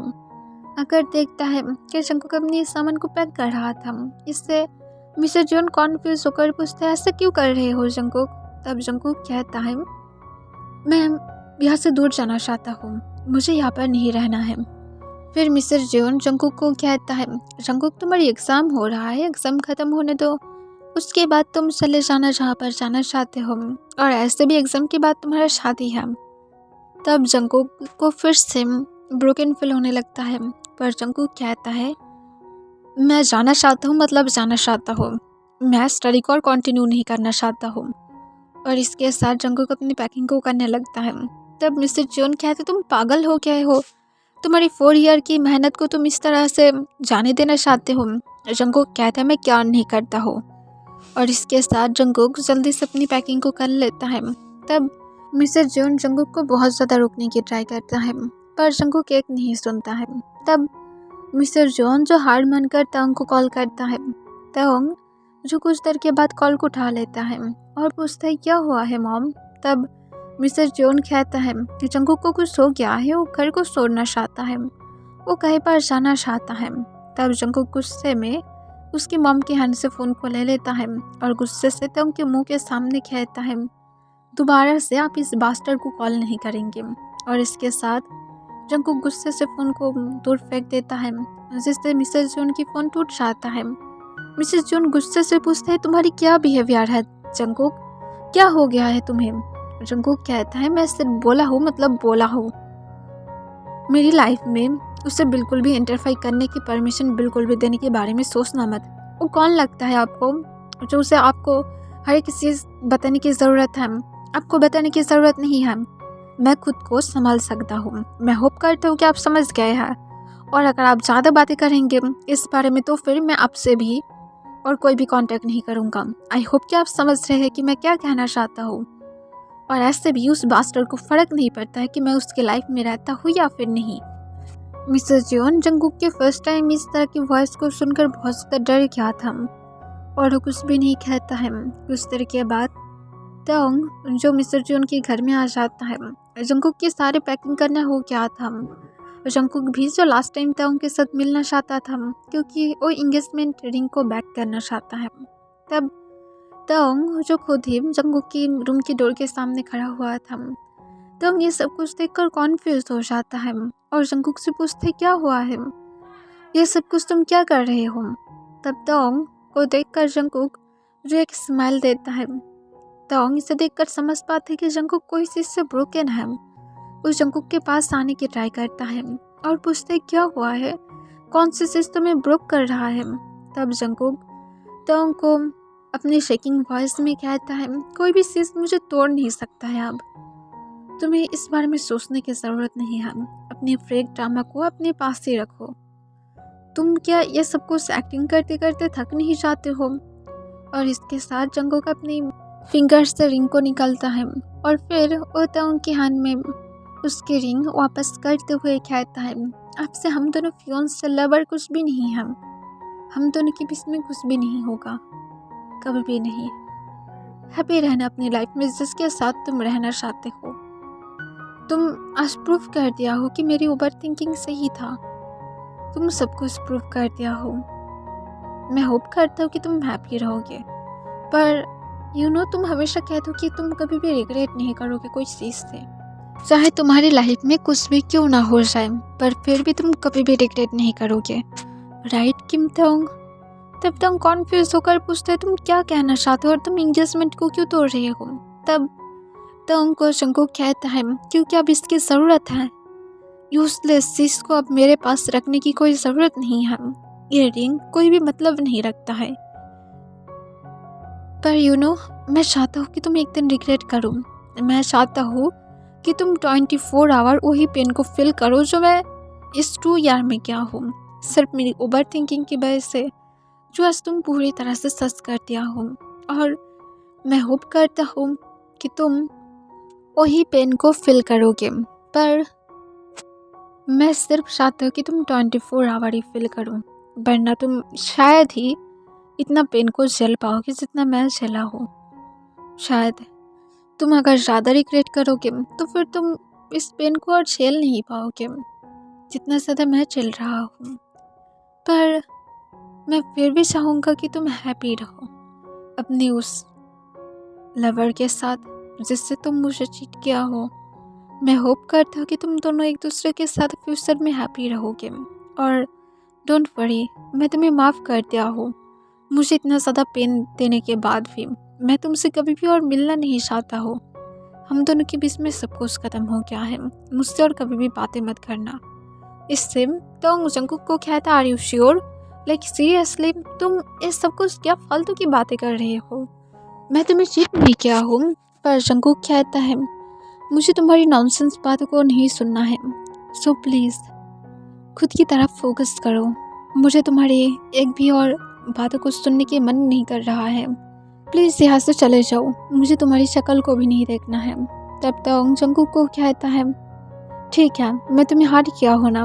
अगर देखता है कि जंगकुक अपने सामान को पैक कर रहा था। इससे मिस्टर जॉन कॉन्फ्यूज होकर पूछता है, ऐसा क्यों कर रहे हो जंगकुक। तब जंगकुक कहता है, मैं यहाँ से दूर जाना चाहता हूँ, मुझे यहाँ पर नहीं रहना है। फिर मिस्टर जॉन जंगकुक को कहता है, जंगकुक तुम्हारी एग्ज़ाम हो रहा है, एग्ज़ाम ख़त्म होने दो उसके बाद तुम चले जाना जहाँ पर जाना चाहते हो, और ऐसे भी एग्ज़ाम के बाद तुम्हारा शादी है। तब जंगकुक को फिर से ब्रोकन फील होने लगता है, पर जंगकुक कहता है मैं जाना चाहता हूँ, मतलब जाना चाहता हूँ, मैं स्टडी को और कंटिन्यू नहीं करना चाहता हूँ। और इसके साथ जंगकुक अपनी पैकिंग को करने लगता है। तब मिस्टर जोन कहते तुम पागल हो गए हो, तुम्हारी 4 ईयर की मेहनत को तुम इस तरह से जाने देना चाहते हो। जंगकुक कहता है मैं क्या नहीं करता हूँ। और इसके साथ जंगकुक जल्दी से अपनी पैकिंग को कर लेता है। तब मिस्टर जोन जंगकुक को बहुत ज़्यादा रोकने की ट्राई करता है, पर जंगकुक एक नहीं सुनता है। तब मिस्टर जॉन जो हार मानकर तंग को कॉल करता है। तंग जो कुछ देर के बाद कॉल को उठा लेता है और पूछता है क्या हुआ है मॉम। तब मिस्टर जॉन कहता है कि जंगकुक को कुछ हो गया है, वो घर को छोड़ना चाहता है, वो कहीं पर जाना चाहता है। तब जंगकुक गुस्से में उसकी मॉम के हाथ से फ़ोन को ले लेता है और गुस्से से तंग के मुंह के सामने कहता है दोबारा से आप इस बास्टर को कॉल नहीं करेंगे। और इसके साथ जंगकुक गुस्से से फ़ोन को दूर फेंक देता है, जिससे मिसेस जून की फ़ोन टूट जाता है। मिसेस जून गुस्से से पूछते है तुम्हारी क्या बिहेवियर है जंगकुक, क्या हो गया है तुम्हें। जंगकुक कहता है मैं सिर्फ बोला हूँ, मतलब बोला हूँ, मेरी लाइफ में उसे बिल्कुल भी इंटरफेयर करने की परमिशन बिल्कुल भी देने के बारे में सोचना मत। वो कौन लगता है आपको जो उसे आपको हर एक चीज़ बताने की ज़रूरत है। आपको बताने की ज़रूरत नहीं है, मैं खुद को संभाल सकता हूँ। मैं होप करता हूँ कि आप समझ गए हैं, और अगर आप ज़्यादा बातें करेंगे इस बारे में तो फिर मैं आपसे भी और कोई भी कांटेक्ट नहीं करूँगा। आई होप कि आप समझ रहे हैं कि मैं क्या कहना चाहता हूँ। और ऐसे भी उस बास्टर को फ़र्क नहीं पड़ता है कि मैं उसकी लाइफ में रहता हूँ या फिर नहीं। मिसेस जियोन जंगकुक के फर्स्ट टाइम इस तरह की वॉइस को सुनकर बहुत ज़्यादा डर गया था, और वो कुछ भी नहीं कहता है। कुछ देर के बाद तंग जो मिस्टर जियोन के घर में आ जाता है। जंगकुक के सारे पैकिंग करना हो गया था। जंगकुक भी जो लास्ट टाइम तंग के साथ मिलना चाहता था, क्योंकि वो इंगेजमेंट रिंग को बैक करना चाहता है। तब तंग जो खुद ही जंगकुक की रूम की डोर के सामने खड़ा हुआ था। तंग ये सब कुछ देखकर कॉन्फ्यूज हो जाता है और जंगकुक से पूछते क्या हुआ है, ये सब कुछ तुम क्या कर रहे हो। तब तंग को देखकर जंगकुक जो एक स्माइल देता है। तंग इसे देखकर समझ पाते कि जंगकुक कोई चीज़ से ब्रोकन है। उस जंगकुक के पास आने की ट्राई करता है और पूछते क्या हुआ है, कौन सी चीज़ तुम्हें ब्रोक कर रहा है। तब जंगकुक तंग को अपनी शेकिंग वॉइस में कहता है कोई भी चीज़ मुझे तोड़ नहीं सकता है, अब तुम्हें इस बारे में सोचने की ज़रूरत नहीं है। अपनी फेक ड्रामा को अपने पास ही रखो। तुम क्या ये सब कुछ एक्टिंग करते करते थक नहीं जाते हो। और इसके साथ जंगकुक अपनी फिंगर्स से रिंग को निकालता है और फिर वो तंग के हाथ में उसकी रिंग वापस करते हुए कहता है आपसे हम दोनों फियोंस से लवर कुछ भी नहीं है, हम दोनों के बीच में कुछ भी नहीं होगा, कभी भी नहीं। हैप्पी रहना अपनी लाइफ में जिसके साथ तुम रहना चाहते हो। तुम आज प्रूफ कर दिया हो कि मेरी ओवर थिंकिंग सही था, तुम सब कुछ प्रूफ कर दिया हो। मैं होप करता हूँ कि तुम हैप्पी रहोगे, पर तुम हमेशा कहते हो कि तुम कभी भी रिग्रेट नहीं करोगे कोई चीज़ से, चाहे तुम्हारी लाइफ में कुछ भी क्यों ना हो जाए, पर फिर भी तुम कभी भी रिग्रेट नहीं करोगे, राइट किम तंग। तब तंग कॉन्फ्यूज होकर पूछते तुम क्या कहना चाहते हो और तुम एंगेजमेंट को क्यों तोड़ रहे हो। तब तंग को जंगकुक कहता है क्योंकि अब इसकी ज़रूरत है, यूजलेस चीज़ को अब मेरे पास रखने की कोई ज़रूरत नहीं है, ये रिंग कोई भी मतलब नहीं रखता है। पर मैं चाहता हूँ कि तुम एक दिन रिग्रेट करो। मैं चाहता हूँ कि तुम 24 आवर वही पेन को फील करो जो मैं इस 2 ईयर में क्या हूँ, सिर्फ मेरी ओवर थिंकिंग की वजह से, जो आज तुम पूरी तरह से सच कर दिया हो। और मैं होप करता हूँ कि तुम वही पेन को फील करोगे, पर मैं सिर्फ चाहता हूँ कि तुम 24 आवर ही फील करो, वरना तुम शायद ही इतना पेन को झेल पाओगे जितना मैं झेला हूँ। शायद तुम अगर ज़्यादा रिग्रेट करोगे तो फिर तुम इस पेन को और झेल नहीं पाओगे जितना ज़्यादा मैं झेल रहा हूँ। पर मैं फिर भी चाहूँगा कि तुम हैप्पी रहो अपने उस लवर के साथ जिससे तुम मुझे चीट किया हो। मैं होप करता हूँ कि तुम दोनों एक दूसरे के साथ फ्यूचर में हैप्पी रहोगे। और डोंट वरी, मैं तुम्हें माफ़ कर दिया हूँ, मुझे इतना ज़्यादा पेन देने के बाद भी मैं तुमसे कभी भी और मिलना नहीं चाहता हूँ। हम दोनों के बीच में सब कुछ खत्म हो गया है। मुझसे और कभी भी बातें मत करना। इससे तो जंकुक को कहता, are you sure? Like seriously तुम इस सब कुछ क्या फालतू की बातें कर रहे हो? मैं तुम्हें चीट नहीं किया हूँ। पर जंकुक कहता है, मुझे तुम्हारी नॉनसेंस बातों को नहीं सुनना है। सो प्लीज़ खुद की तरफ फोकस करो। मुझे तुम्हारी एक भी और बातों को सुनने के मन नहीं कर रहा है। प्लीज़ यहाँ से चले जाओ। मुझे तुम्हारी शक्ल को भी नहीं देखना है। तब तक जंकुक को कहता है, ठीक है मैं तुम्हें हार किया हो ना।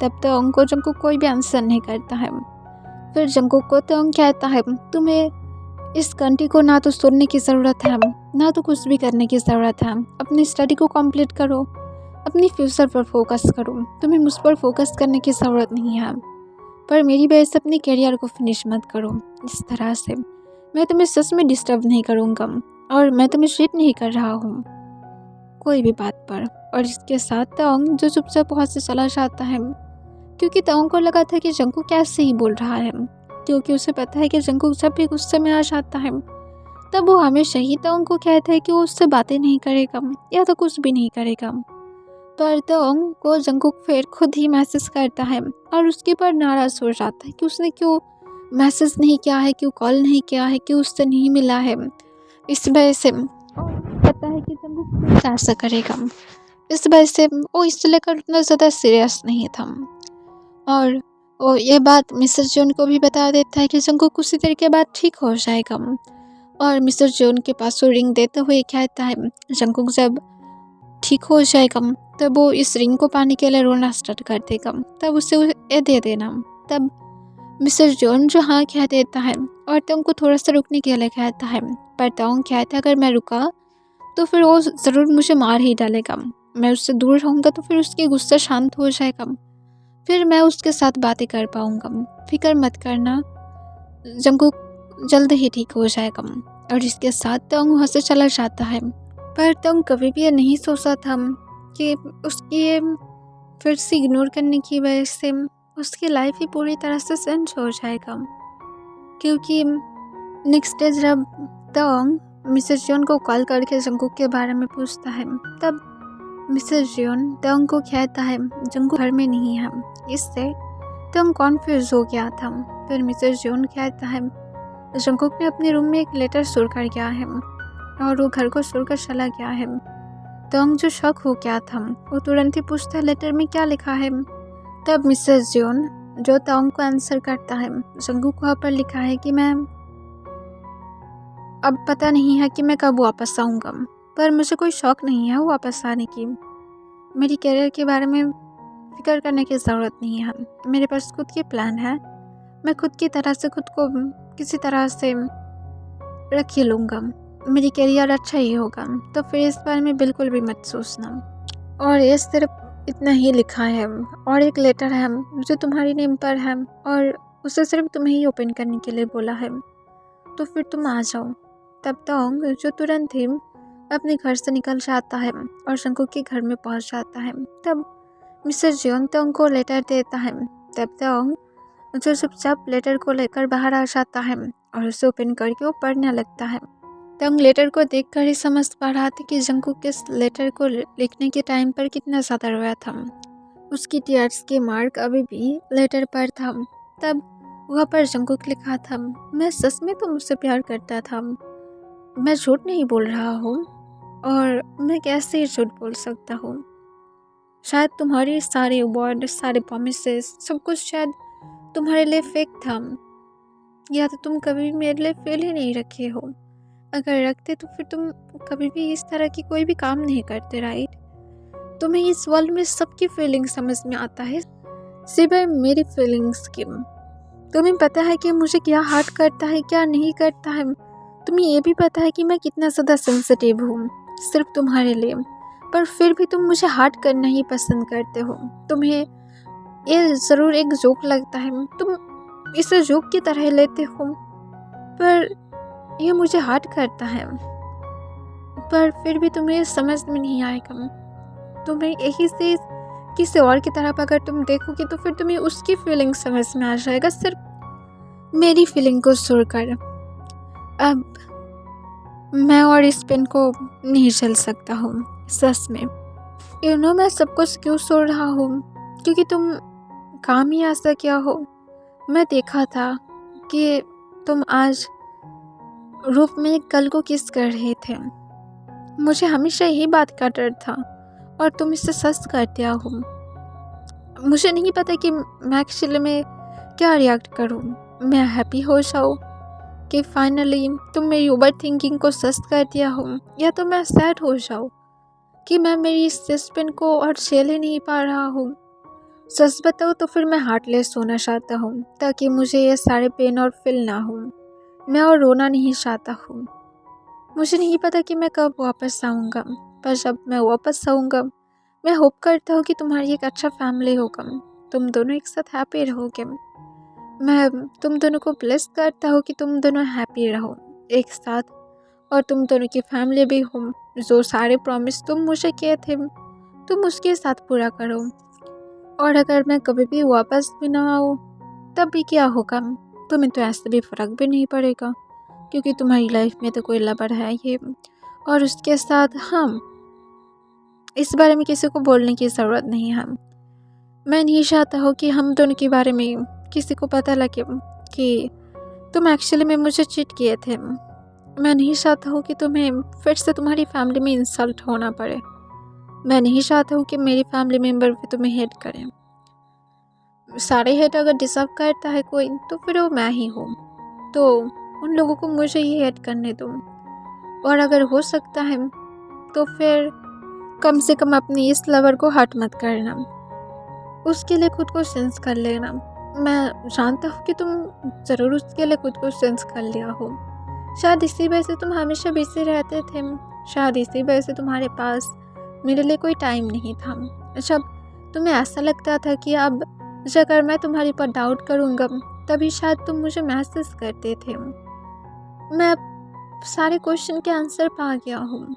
तब तक जंकुक कोई भी आंसर नहीं करता है। फिर जंकुक को कहता है, तुम्हें इस घंटी को ना तो सुनने की ज़रूरत है ना तो कुछ भी करने की ज़रूरत है। अपनी स्टडी को कंप्लीट करो, अपनी फ्यूचर पर फोकस करो। तुम्हें मुझ पर फोकस करने की ज़रूरत नहीं है। पर मेरी वजह से अपने करियर को फिनिश मत करो इस तरह से। मैं तुम्हें सच में डिस्टर्ब नहीं करूँगा और मैं तुम्हें चीट नहीं कर रहा हूँ कोई भी बात पर। और इसके साथ तोंग जो चुपचाप वहाँ से चला जाता है, क्योंकि तोंग को लगा था कि जंकुक कैसे ही बोल रहा है, क्योंकि उसे पता है कि जंकुक जब भी गुस्से में आ जाता है तब वो हमेशा ही तोंग को कहता है कि वो उससे बातें नहीं करेगा या तो कुछ भी नहीं करेगा। पर तोंग को जंकुक फिर खुद ही मैसेज करता है और उसके पर नाराज़ हो जाता है कि उसने क्यों मैसेज नहीं किया है, क्यों कॉल नहीं किया है, क्यों उससे नहीं मिला है। इस वजह से पता है कि जंकुक ऐसा करेगा। इस वजह से वो इससे लेकर उतना ज़्यादा सीरियस नहीं था। और वो ये बात मिस्टर जोन को भी बता देता है कि जंकुक कुछ देर के बाद ठीक हो जाएगा। और मिस्टर जोन के पास वो रिंग देते हुए कहता है, जंकुक जब ठीक हो जाएगा तब वो इस रिंग को पाने के लिए रोना स्टार्ट कर देगा, तब उसे ये दे देना। तब मिस्टर जॉन जो हाँ कह देता है और तोंग को थोड़ा सा रुकने के लिए कहता है। पर तोंग कहता है, अगर मैं रुका तो फिर वो ज़रूर मुझे मार ही डालेगा। मैं उससे दूर रहूँगा तो फिर उसकी गुस्सा शांत हो जाएगा, फिर मैं उसके साथ बातें कर पाऊँगा। फिक्र मत करना, जंकुक जल्द ही ठीक हो जाएगा। और इसके साथ तोंग वहाँ से चला जाता है। पर तोंग कभी भी ये नहीं सोचा था कि उसकी ये फिर से इग्नोर करने की वजह से उसकी लाइफ ही पूरी तरह से चेंज हो जाएगा। क्योंकि नेक्स्ट डे जब तोंग मिसेस जॉन को कॉल करके जंकुक के बारे में पूछता है, तब मिसेस जॉन तोंग को कहता है जंकुक घर में नहीं है। इससे तोंग कॉन्फ्यूज हो गया था। फिर मिसेस जॉन कहता है, जंकुक ने अपने रूम में एक लेटर छोड़ कर गया है और वो घर को छोड़कर चला गया है। तोंग जो शक हो गया था वो तुरंत ही पूछता है, लेटर में क्या लिखा है। तब मिसेस जॉन जो तोंग को आंसर करता है, जंकुक वहाँ पर लिखा है कि मैं अब पता नहीं है कि मैं कब वापस आऊँगा, पर मुझे कोई शौक नहीं है वापस आने की। मेरी करियर के बारे में फिक्र करने की ज़रूरत नहीं है। मेरे पास खुद के प्लान है। मैं खुद की तरह से खुद को किसी तरह से रख ही लूँगा। मेरी करियर अच्छा ही होगा, तो फिर इस बारे में बिल्कुल भी मत सोचना। और ये सिर्फ इतना ही लिखा है और एक लेटर है जो तुम्हारी नेम पर है और उसे सिर्फ तुम्हें ही ओपन करने के लिए बोला है, तो फिर तुम आ जाओ। तब तोंग जो तुरंत ही अपने घर से निकल जाता है और जंकुक के घर में पहुंच जाता है। तब मिस्टर जियोंग तोंग को लेटर देता है। तब तोंग जो चुपचाप लेटर को लेकर बाहर आ जाता है और उसे ओपन करके वो पढ़ने लगता है। तोंग लेटर को देखकर ही समझ पा रहा था कि जंकुक के लेटर को लिखने के टाइम पर कितना ज़्यादा रोया था। उसकी टीयर्स के मार्क अभी भी लेटर पर था। तब वहाँ पर जंकुक लिखा था, मैं सच में तो मुझसे प्यार करता था। मैं झूठ नहीं बोल रहा हूँ और मैं कैसे ही झूठ बोल सकता हूँ। शायद तुम्हारी सारे वर्ड, सारे प्रॉमिसेस, सब कुछ शायद तुम्हारे लिए फेक था, या तो तुम कभी भी मेरे लिए फेल ही नहीं रखे हो। अगर रखते तो फिर तुम कभी भी इस तरह की कोई भी काम नहीं करते, राइट? तुम्हें इस वर्ल्ड में सबकी फीलिंग समझ में आता है सिवाय मेरी फीलिंग्स की। तुम्हें पता है कि मुझे क्या हर्ट करता है, क्या नहीं करता है। तुम्हें ये भी पता है कि मैं कितना ज़्यादा सेंसिटिव हूँ सिर्फ तुम्हारे लिए, पर फिर भी तुम मुझे हर्ट करना ही पसंद करते हो। तुम्हें ये ज़रूर एक जोक लगता है, तुम इसे जोक की तरह लेते हो, पर ये मुझे हर्ट करता है। पर फिर भी तुम्हें समझ में नहीं आएगा। तुम्हें यही से किसी और की तरफ अगर तुम देखोगे तो फिर तुम्हें उसकी फीलिंग समझ में आ जाएगा। सिर्फ मेरी फीलिंग को सुनकर अब मैं और इस पेन को नहीं झेल सकता हूँ। सच में मैं सब कुछ क्यों सुन रहा हूँ, क्योंकि तुम काम ही ऐसा किया हो। मैं देखा था कि तुम आज रूप में कल को किस कर रहे थे। मुझे हमेशा यही बात का डर था और तुम इससे सच कर दिया हो। मुझे नहीं पता कि मैं एक्चुअली में क्या रिएक्ट करूँ। मैं हैप्पी हो जाऊँ कि फाइनली तुम मेरी ओवर थिंकिंग को सच कर दिया हो, या तो मैं सैड हो जाऊँ कि मैं मेरी इस सस्पेंस को और झेल ही नहीं पा रहा हूँ। सच बताऊँ तो फिर मैं हार्टलेस होना चाहता हूँ, ताकि मुझे ये सारे पेन और फील ना हो। मैं और रोना नहीं चाहता हूँ। मुझे नहीं पता कि मैं कब वापस आऊँगा, पर जब मैं वापस आऊँगा मैं होप करता हूँ कि तुम्हारी एक अच्छा फैमिली होगा, तुम दोनों एक साथ हैप्पी रहोगे। मैं तुम दोनों को ब्लेस करता हूँ कि तुम दोनों हैप्पी रहो एक साथ, और तुम दोनों की फैमिली भी हो। जो सारे प्रॉमिस तुम मुझे किए थे तुम उसके साथ पूरा करो। और अगर मैं कभी भी वापस भी ना आऊँ तब भी क्या होगा, तुम्हें तो ऐसे भी फ़र्क भी नहीं पड़ेगा, क्योंकि तुम्हारी लाइफ में तो कोई लवर है ये। और उसके साथ हम इस बारे में किसी को बोलने की ज़रूरत नहीं है। मैं नहीं चाहता हूँ कि हम दोनों के बारे में किसी को पता लगे कि तुम एक्चुअली में मुझे चीट किए थे। मैं नहीं चाहता हूँ कि तुम्हें फिर से तुम्हारी फैमिली में इंसल्ट होना पड़े। मैं नहीं चाहता हूँ कि मेरी फैमिली मेम्बर भी तुम्हें हेट करें। सारे हेट अगर डिजर्व करता है कोई तो फिर वो मैं ही हूँ। तो उन लोगों को मुझे ही हेट करने दो, और अगर हो सकता है तो फिर कम से कम अपनी इस लवर को हर्ट मत करना। उसके लिए खुद को सेंस कर लेना। मैं जानता हूँ कि तुम ज़रूर उसके लिए खुद को सेंस कर लिया हो। शायद इसी वजह से तुम हमेशा बिजी रहते थे। शायद इसी वजह से तुम्हारे पास मेरे लिए कोई टाइम नहीं था। जब तुम्हें ऐसा लगता था कि अब अगर मैं तुम्हारे ऊपर डाउट करूँगा तभी शायद तुम मुझे मैसेज करते थे। मैं अब सारे क्वेश्चन के आंसर पा गया हूँ।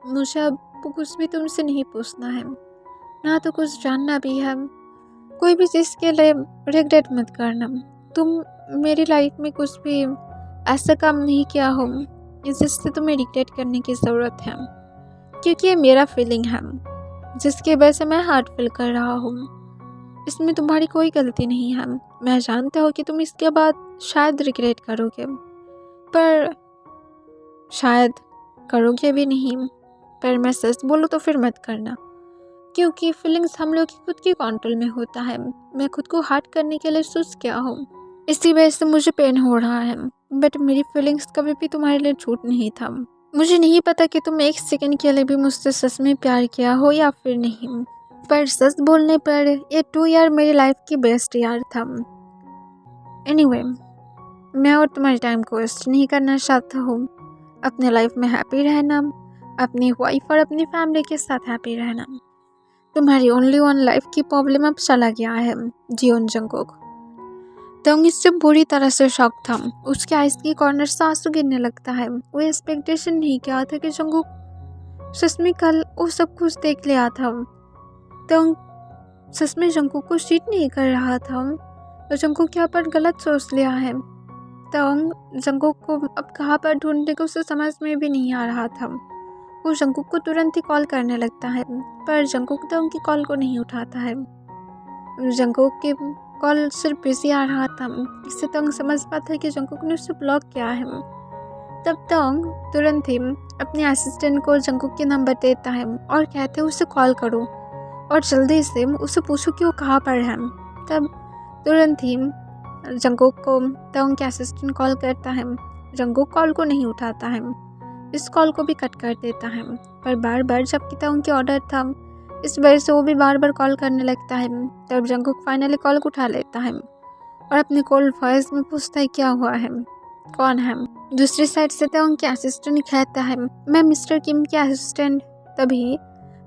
मुझे अब कुछ भी तुमसे नहीं पूछना है, ना तो कुछ जानना भी है। कोई भी चीज़ के लिए रिग्रेट मत करना। तुम मेरी लाइफ में कुछ भी ऐसा काम नहीं किया हो जिससे तुम्हें रिग्रेट करने की ज़रूरत है, क्योंकि ये मेरा फीलिंग है जिसकी वजह से मैं हार्ट फील कर रहा हूँ। इसमें तुम्हारी कोई गलती नहीं है। मैं जानता हूँ कि तुम इसके बाद शायद रिग्रेट करोगे, पर शायद करोगे भी नहीं। पर मैं सच बोलूँ तो फिर मत करना, क्योंकि फीलिंग्स हम लोग की खुद की कंट्रोल में होता है। मैं खुद को हर्ट करने के लिए सोच क्या हूँ, इसी वजह से मुझे पेन हो रहा है। बट मेरी फीलिंग्स कभी भी तुम्हारे लिए झूठ नहीं था। मुझे नहीं पता कि तुम एक सेकंड के लिए भी मुझसे सच में प्यार किया हो या फिर नहीं, पर सच बोलने पर ये 2 ईयर मेरी लाइफ की बेस्ट ईयर था। एनीवे, मैं और तुम्हारे टाइम को वेस्ट नहीं करना चाहता हूँ। अपने लाइफ में हैप्पी रहना, अपनी वाइफ और अपनी फैमिली के साथ हैप्पी रहना। तुम्हारी ओनली वन लाइफ की प्रॉब्लम अब चला गया है, जियोन जंगकुक। तंग इससे बुरी तरह से शॉक था। उसके आइस की कॉर्नर से आंसू गिरने लगता है। वो एक्सपेक्टेशन नहीं किया था कि जंगकुक सच में कल वो सब कुछ देख लिया था। तंग सच में जंगकुक को चीट नहीं कर रहा था, तो जंगकुक क्या पर गलत सोच लिया है। तंग जंगकुक को अब कहाँ पर ढूंढने को उसे समझ में भी नहीं आ रहा था। वो जंगकुक को तुरंत ही कॉल करने लगता है, पर जंगकुक तंग की कॉल को नहीं उठाता है। जंगकुक की कॉल सिर्फ बिजी आ रहा था। इससे तंग समझ पाता है कि जंगकुक ने उसे ब्लॉक किया है। तब तंग तुरंत ही अपने असिस्टेंट को जंगकुक के नंबर देता है और कहते हैं उसे कॉल करो और जल्दी से उसे पूछो कि वो कहाँ पर है। तब तुरंत ही जंगकुक को तंग के असिस्टेंट कॉल करता है। जंगकुक कॉल को नहीं उठाता है, इस कॉल को भी कट कर देता है। पर बार बार जबकि तंग के ऑर्डर था, इस वजह से वो भी बार बार कॉल करने लगता है। तब जंगकुक फाइनली कॉल को उठा लेता है और अपने कॉल वॉइस में पूछता है क्या हुआ है, कौन है। दूसरी साइड से तंग के असिस्टेंट कहता है मैं मिस्टर किम के असिस्टेंट। तभी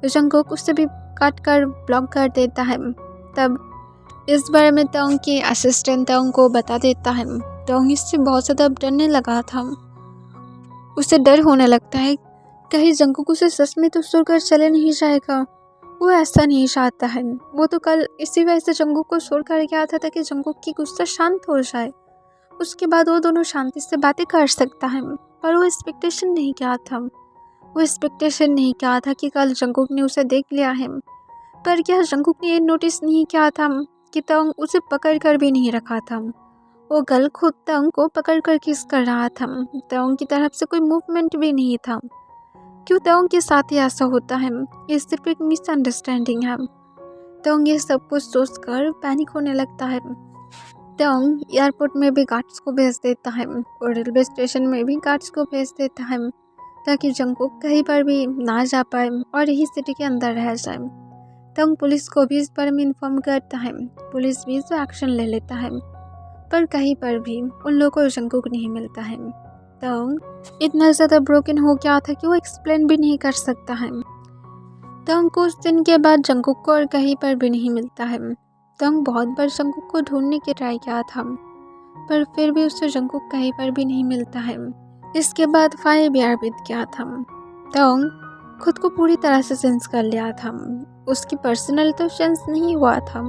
जंगकुक उससे भी काट कर ब्लॉक कर देता है। तब इस बारे में तंग के असिस्टेंट तंग को बता देता है। तंग इससे बहुत ज़्यादा डरने लगा था। उसे डर होने लगता है कहीं जंगकुक उसे सच में तो छोड़कर चले नहीं जाएगा। वो ऐसा नहीं चाहता है। वो तो कल इसी वजह से जंगकुक को छोड़कर गया था ताकि जंगकुक की गुस्सा शांत हो जाए। उसके बाद वो दोनों शांति से बातें कर सकता है। पर वो एक्सपेक्टेशन नहीं किया था। वो एक्सपेक्टेशन नहीं किया था कि कल जंगकुक ने उसे देख लिया है। पर क्या जंगकुक ने ये नोटिस नहीं किया था कि तंग उसे पकड़ कर भी नहीं रखा था। वो कल खुद तंग को पकड़ कर किस कर रहा था। तंग की तरफ से कोई मूवमेंट भी नहीं था। क्यों तंग के साथ ही ऐसा होता है? ये सिर्फ एक मिसअंडरस्टैंडिंग है। तंग ये सब कुछ सोचकर पैनिक होने लगता है। तंग एयरपोर्ट में भी गार्ड्स को भेज देता है और रेलवे स्टेशन में भी गार्ड्स को भेज देता है ताकि जंगकुक कहीं पर भी ना जा पाए और यही सिटी के अंदर रह जाए। तंग पुलिस को भी इस बारे में इन्फॉर्म करता है। पुलिस भी इस एक्शन ले लेता है, पर कहीं पर भी उन लोगों को जंगकुक नहीं मिलता है। तंग इतना ज़्यादा ब्रोकन हो गया था कि वो एक्सप्लेन भी नहीं कर सकता है। तंग कुछ दिन के बाद जंगकुक को और कहीं पर भी नहीं मिलता है। तंग बहुत बार जंगकुक को ढूंढने की ट्राई किया था, पर फिर भी उसे जंगकुक कहीं पर भी नहीं मिलता है। इसके बाद 5 ईयर बीत गया था। तंग खुद को पूरी तरह से सेंस कर लिया था। उसकी पर्सनल तो सेंस नहीं हुआ था,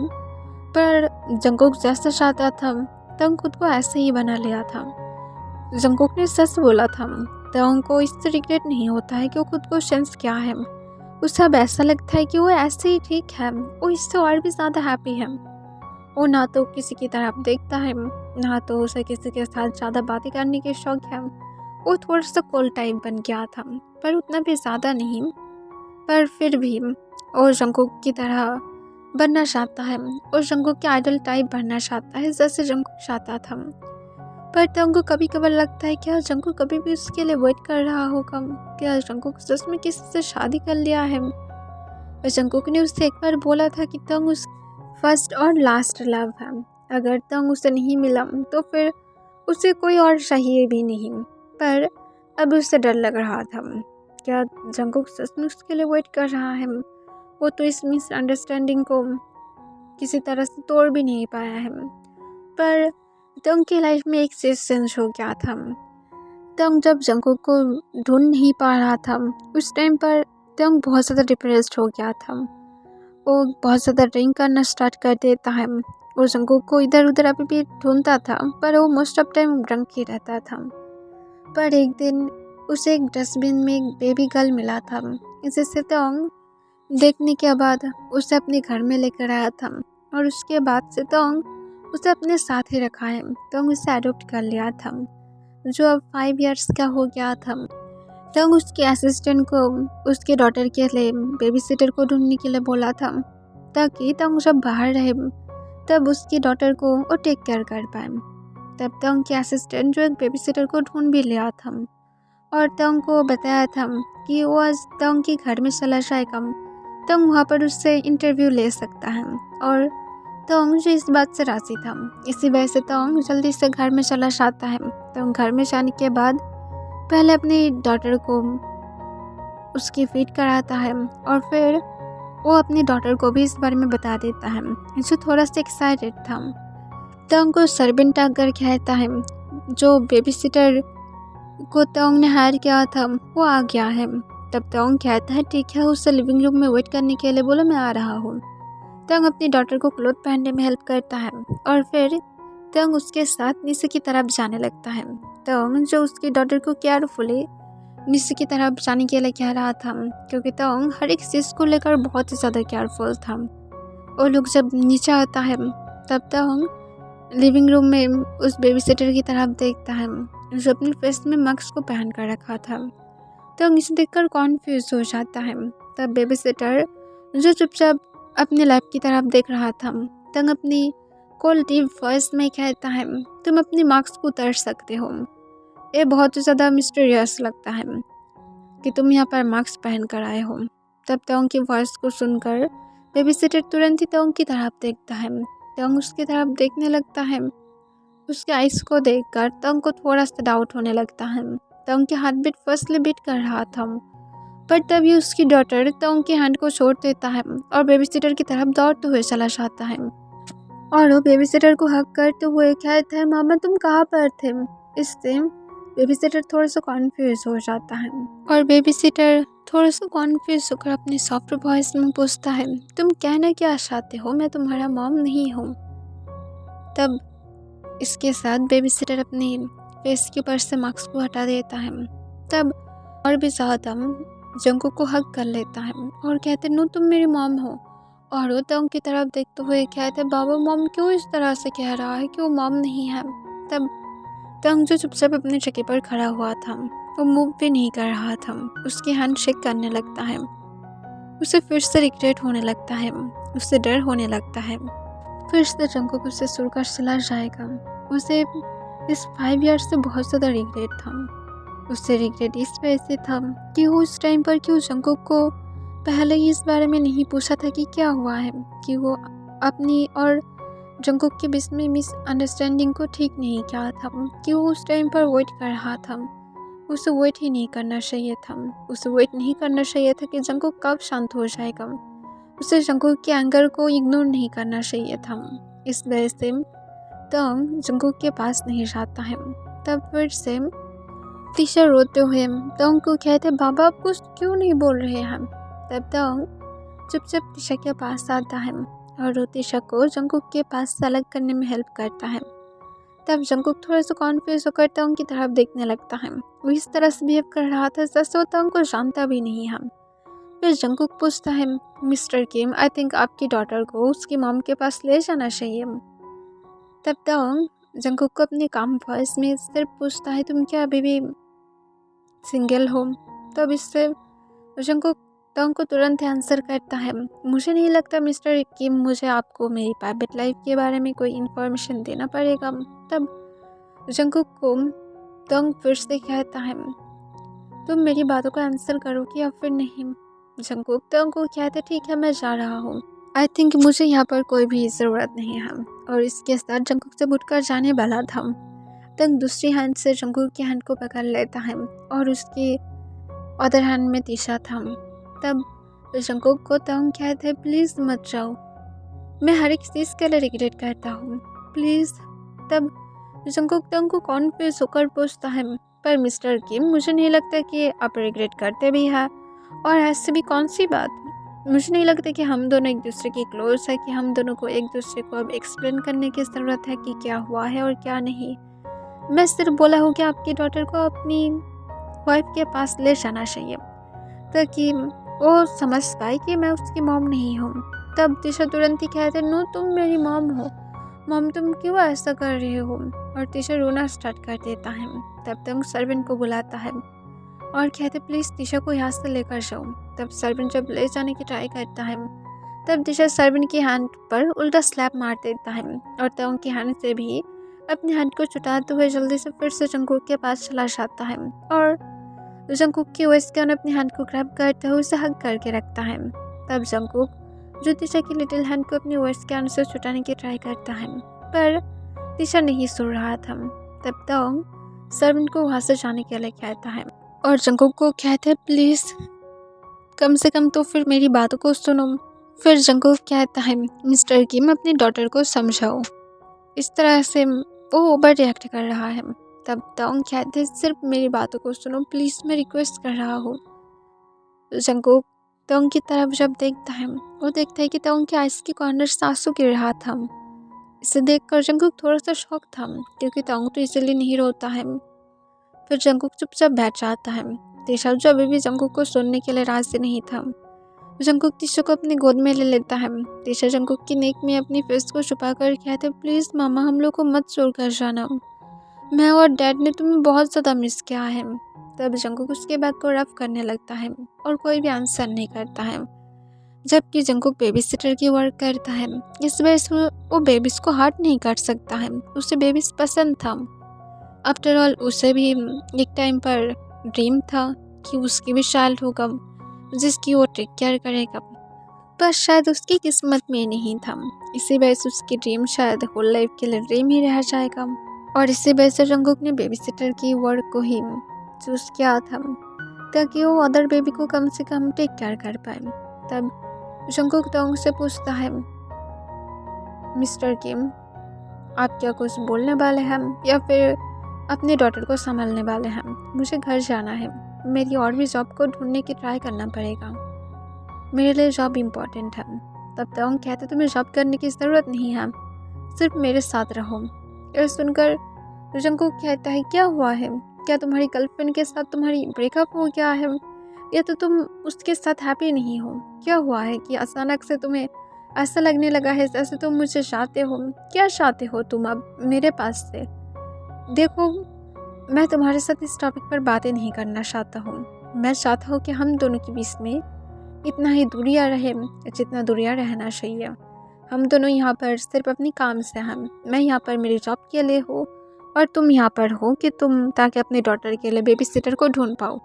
पर जंगकुक जैसा चाहता था तंग खुद को ऐसे ही बना लिया था। जंगकुक ने सच बोला था। तंग को इससे रिग्रेट नहीं होता है कि वो खुद को सेंस किया है। उसे अब ऐसा लगता है कि वो ऐसे ही ठीक है। वो इससे और भी ज़्यादा हैप्पी है। वो ना तो किसी की तरफ देखता है, ना तो उसे किसी के साथ ज़्यादा बातें करने के शौक है। वो थोड़ा सा कोल्ड टाइप बन गया था, पर उतना भी ज़्यादा नहीं। पर फिर भी वो जंगकुक की तरह बनना चाहता है और जंगकुक के आइडल टाइप बनना चाहता है जैसे जंगकुक चाहता था। पर तंग को कभी कभार लगता है क्या जंगकुक कभी भी उसके लिए वेट कर रहा होगा? क्या जंगकुक सच में किसी से शादी कर लिया है? और जंगकुक ने उससे एक बार बोला था कि तंग उस फर्स्ट और लास्ट लव है। अगर तंग उसे नहीं मिला तो फिर उसे कोई और चाहिए भी नहीं। पर अब उसे डर लग रहा था। क्या जंगकुक सच में उसके लिए वेट कर रहा है? वो तो इस मिसअंडरस्टैंडिंग को किसी तरह से तोड़ भी नहीं पाया है। पर तंग की लाइफ में एक चीज चेंज हो गया था। तंग जब जंगकुक को ढूंढ नहीं पा रहा था, उस टाइम पर तंग बहुत ज़्यादा डिप्रेस्ड हो गया था। वो बहुत ज़्यादा ड्रिंक करना स्टार्ट कर देता है और जंगकुक को इधर उधर अभी भी ढूंढता था, पर वो मोस्ट ऑफ टाइम ड्रंक ही रहता था। पर एक दिन उसे एक डस्टबिन में एक बेबी गर्ल मिला था, जिसे तंग देखने के बाद उसे अपने घर में लेकर आया था और उसके बाद से तंग उसे अपने साथ ही रखा है। तंग उसे अडॉप्ट कर लिया था, जो अब 5 इयर्स का हो गया था। तंग उसके असिस्टेंट को उसके डॉटर के लिए बेबी सिटर को ढूंढने के लिए बोला था, ताकि तंग जब बाहर रहे तब उसकी डॉटर को वो टेक केयर कर पाए। तब तंग के असिस्टेंट जो एक बेबी सिटर को ढूंढ भी लिया था और तंग को बताया था कि वो आज तंग के घर में चला जाएगा। तंग वहाँ पर उससे इंटरव्यू ले सकता है और तंग जो इस बात से राजी था। इसी वजह से तंग जल्दी से घर में चला जाता है। तंग घर में जाने के बाद पहले अपनी डॉटर को उसकी फीड कराता है और फिर वो अपनी डॉटर को भी इस बारे में बता देता है, जो थोड़ा सा एक्साइटेड था। तंग को सर्वेंट आकर कहता है, जो बेबी सिटर को तंग ने हायर किया था वो आ गया है। तब तंग कहता है ठीक है, उसे लिविंग रूम में वेट करने के लिए बोलो, मैं आ रहा हूँ। तंग अपनी डॉटर को क्लोथ पहनने में हेल्प करता है और फिर तंग उसके साथ नीचे की तरफ जाने लगता है। तंग जो उसकी डॉटर को केयरफुली नीचे की तरफ जाने के लिए कह रहा था, क्योंकि तंग हर एक चीज़ को लेकर बहुत ही ज़्यादा केयरफुल था। वो लोग जब नीचे आता है तब तंग लिविंग रूम में उस बेबी सिटर की तरफ देखता है, जो अपने फेस में मास्क को पहन कर रखा था। तंग इसे देखकर कॉन्फ्यूज हो जाता है। तब बेबी सिटर जो चुपचाप अपने लैब की तरफ देख रहा था, तंग अपनी कोल्ड डीप वॉइस में कहता है, तुम अपनी मार्क्स को उतार सकते हो। ये बहुत ही ज़्यादा मिस्टीरियस लगता है कि तुम यहाँ पर मार्क्स पहन कर आए हो। तब तंग की वॉइस को सुनकर बेबी सिटर तुरंत ही तंग की तरफ देखता है। तंग उसकी तरफ देखने लगता है। उसके आइस को देखकर तंग को थोड़ा सा डाउट होने लगता है। तंग के हार्ट बीट फर्स्टली बीट कर रहा था, पर तभी उसकी डॉटर तंग के हैंड को छोड़ देता है और बेबी सिटर की तरफ दौड़ते हुए चला जाता है और वो बेबी सिटर को हक करते हुए कहता है, मामा तुम कहाँ पर थे? इससे बेबी सिटर थोड़ा सा कॉन्फ्यूज हो जाता है और बेबी सिटर थोड़ा सा कॉन्फ्यूज होकर अपनी सॉफ्ट वॉइस में पूछता है, तुम कहना क्या चाहते हो? मैं तुम्हारा मॉम नहीं हूँ। तब इसके साथ बेबी सिटर अपनी फेस के ऊपर से मास्क को हटा देता है। तब और भी ज़्यादा जंगकुक को हग कर लेता है और कहते नो तुम मेरी मॉम हो। और वो तंग की तरफ देखते हुए कहते बाबा मॉम क्यों इस तरह से कह रहा है कि वो मॉम नहीं है। तब तंग जो चुपचाप अपनी जगह पर खड़ा हुआ था वो मूव भी नहीं कर रहा था। उसकी हैंड शेक करने लगता है। उसे फिर से रिग्रेट होने लगता है, उससे डर होने लगता है फिर से जंगकुक उसे सुनकर चला जाएगा। उसे इस 5 ईयर से बहुत ज़्यादा रिग्रेट था। उससे रिग्रेट इस वजह से था कि वो उस टाइम पर क्यों जंगकुक को पहले ही इस बारे में नहीं पूछा था कि क्या हुआ है, कि वो अपनी और जंगकुक के बीच में मिसअंडरस्टैंडिंग को ठीक नहीं किया था, कि वो उस टाइम पर वेट कर रहा था। उसे वेट ही नहीं करना चाहिए था। उसे वेट नहीं करना चाहिए था कि जंगकुक कब शांत हो जाएगा। उसे जंगकुक के एंगर को इग्नोर नहीं करना चाहिए था। इस वजह से तंग जंगकुक के पास नहीं जाता है। तब फिर से तीशा रोते हुए तंग को कहते बाबा आप कुछ क्यों नहीं बोल रहे हैं। तब तंग चुपचाप तीशा के पास आता है और तीशा को जंगकुक के पास से अलग करने में हेल्प करता है। तब जंगकुक थोड़ा सा कॉन्फ्यूज होकर तंग की तरफ देखने लगता है। वो इस तरह से बिहेव कर रहा था जैसे वो तंग को जानता भी नहीं है। फिर जंगकुक पूछता है मिस्टर किम आई थिंक आपकी डॉटर को उसकी मॉम के पास ले जाना चाहिए। तब तंग जंगकुक को अपने काम वॉइस में सिर्फ पूछता है तुम क्या अभी भी सिंगल हो। तब इससे जंगकुक तंग को तुरंत आंसर करता है मुझे नहीं लगता मिस्टर किम मुझे आपको मेरी प्राइवेट लाइफ के बारे में कोई इन्फॉर्मेशन देना पड़ेगा। तब जंगकुक को तंग फिर से कहता है तुम मेरी बातों का आंसर करोगे या फिर नहीं। जंगकुक तंग को कहते ठीक है मैं जा रहा हूँ, आई थिंक मुझे यहाँ पर कोई भी ज़रूरत नहीं है। और इसके साथ जंगकुक से उठकर जाने वाला था। तंग दूसरी हैंड से जंगकुक की हैंड को पकड़ लेता है और उसकी अदर हैंड में तीशा था। तब जंगकुक को तंग कहते प्लीज़ मत जाओ, मैं हर एक चीज़ के लिए रिग्रेट करता हूँ प्लीज़। तब जंगकुक तंग को कॉन्फ्यूज होकर पूछता है पर मिस्टर किम मुझे नहीं लगता कि आप रिग्रेट करते भी हैं, और ऐसे भी कौन सी बात, मुझे नहीं लगता कि हम दोनों एक दूसरे के क्लोज है कि हम दोनों को एक दूसरे को अब एक्सप्लेन करने की ज़रूरत है कि क्या हुआ है और क्या नहीं। मैं सिर्फ बोला हूँ कि आपकी डॉटर को अपनी वाइफ के पास ले जाना चाहिए ताकि वो समझ पाए कि मैं उसकी मॉम नहीं हूँ। तब तीशा तुरंत ही कहते नो तुम मेरी मॉम हो, मॉम तुम क्यों ऐसा कर रहे हो। और तीशा रोना स्टार्ट कर देता है। तब तक सर्वेंट को बुलाता है और कहते प्लीज़ तीशा को यहाँ से लेकर जाओ। तब सर्वेंट जब ले जाने की ट्राई करता है तब तीशा सर्वेंट की हैंड पर उल्टा स्लैप मार देता है और तंग की हैंड से भी अपनी हैंड को छुटाते हुए जल्दी से फिर से जंगकुक के पास चला जाता है और जंगकुक की वजह से अपनी हैंड को ग्रैब करते हुए उसे हग करके रखता है। तब जंगकुक जो तीशा की लिटिल हैंड को अपनी वॉइस के से छुटाने की ट्राई करता है पर तीशा नहीं सुन रहा था। तब तंग सर्वेंट को वहाँ से जाने के लिए कहता है और जंगकुक को कहते हैं प्लीज़ कम से कम तो फिर मेरी बातों को सुनो। फिर जंगकुक कहता है मिस्टर किम अपनी डॉटर को समझाओ, इस तरह से वो ओवर रिएक्ट कर रहा है। तब तंग कहते सिर्फ मेरी बातों को सुनो प्लीज़ मैं रिक्वेस्ट कर रहा हूँ। जंगकुक तंग की तरफ जब देखता है वो देखता है कि तंग के आइस की कॉर्नर से आंसू गिर रहा था। इसे देखकर जंगकुक थोड़ा सा शॉक था क्योंकि तंग तो इजीली नहीं रोता है। फिर जंगकुक चुपचाप बैठ जाता है। तीशा जो अभी भी जंगकुक को सुनने के लिए राजी नहीं था, जंगकुक तीशा को अपनी गोद में ले लेता है। तीशा जंगकुक की नेक में अपनी फेस को छुपा कर कहते प्लीज़ मामा हम लोग को मत छोड़ कर जाना, मैं और डैड ने तुम्हें बहुत ज़्यादा मिस किया है। तब जंगकुक उसके बैग को रफ करने लगता है और कोई भी आंसर नहीं करता है, जबकि जंगकुक बेबी सिटर की वर्क करता है। इस वजह से वो बेबीज को हर्ट नहीं कर सकता है, उसे बेबीज पसंद था। आफ्टर ऑल उसे भी एक टाइम पर ड्रीम था कि उसकी भी चाइल्ड होगा जिसकी वो टेक केयर करेगा, पर शायद उसकी किस्मत में नहीं था। इसी वजह से उसकी ड्रीम शायद होल लाइफ के लिए ड्रीम ही रह जाएगा और इसी वजह से जंगकुक ने बेबी सिटर की वर्क को ही चूज़ किया था ताकि वो अदर बेबी को कम से कम टेक केयर कर पाए। तब जंगकुक तंग से पूछता है मिस्टर किम आप क्या कुछ बोलने वाले हैं या फिर अपनी डॉटर को संभालने वाले हैं, मुझे घर जाना है, मेरी और भी जॉब को ढूंढने की ट्राई करना पड़ेगा, मेरे लिए जॉब इम्पॉर्टेंट है। तब तंग कहते तुम्हें जॉब करने की ज़रूरत नहीं है, सिर्फ मेरे साथ रहो। यह सुनकर जंगकुक कहता है, क्या हुआ है? क्या तुम्हारी गर्लफ्रेंड के साथ तुम्हारी ब्रेकअप हो गया है, या तो तुम उसके साथ हैप्पी नहीं हो? क्या हुआ है कि अचानक से तुम्हें ऐसा लगने लगा है जैसे तुम मुझे चाहते हो? क्या चाहते हो तुम अब मेरे पास से? देखो, मैं तुम्हारे साथ इस टॉपिक पर बातें नहीं करना चाहता हूँ। मैं चाहता हूँ कि हम दोनों के बीच में इतना ही दूरियाँ रहे जितना दूरियाँ रहना चाहिए। हम दोनों यहाँ पर सिर्फ अपनी काम से हैं। मैं यहाँ पर मेरी जॉब के लिए हूँ और तुम यहाँ पर हो कि तुम ताकि अपनी डॉटर के लिए बेबी सिटर को ढूंढ पाओ।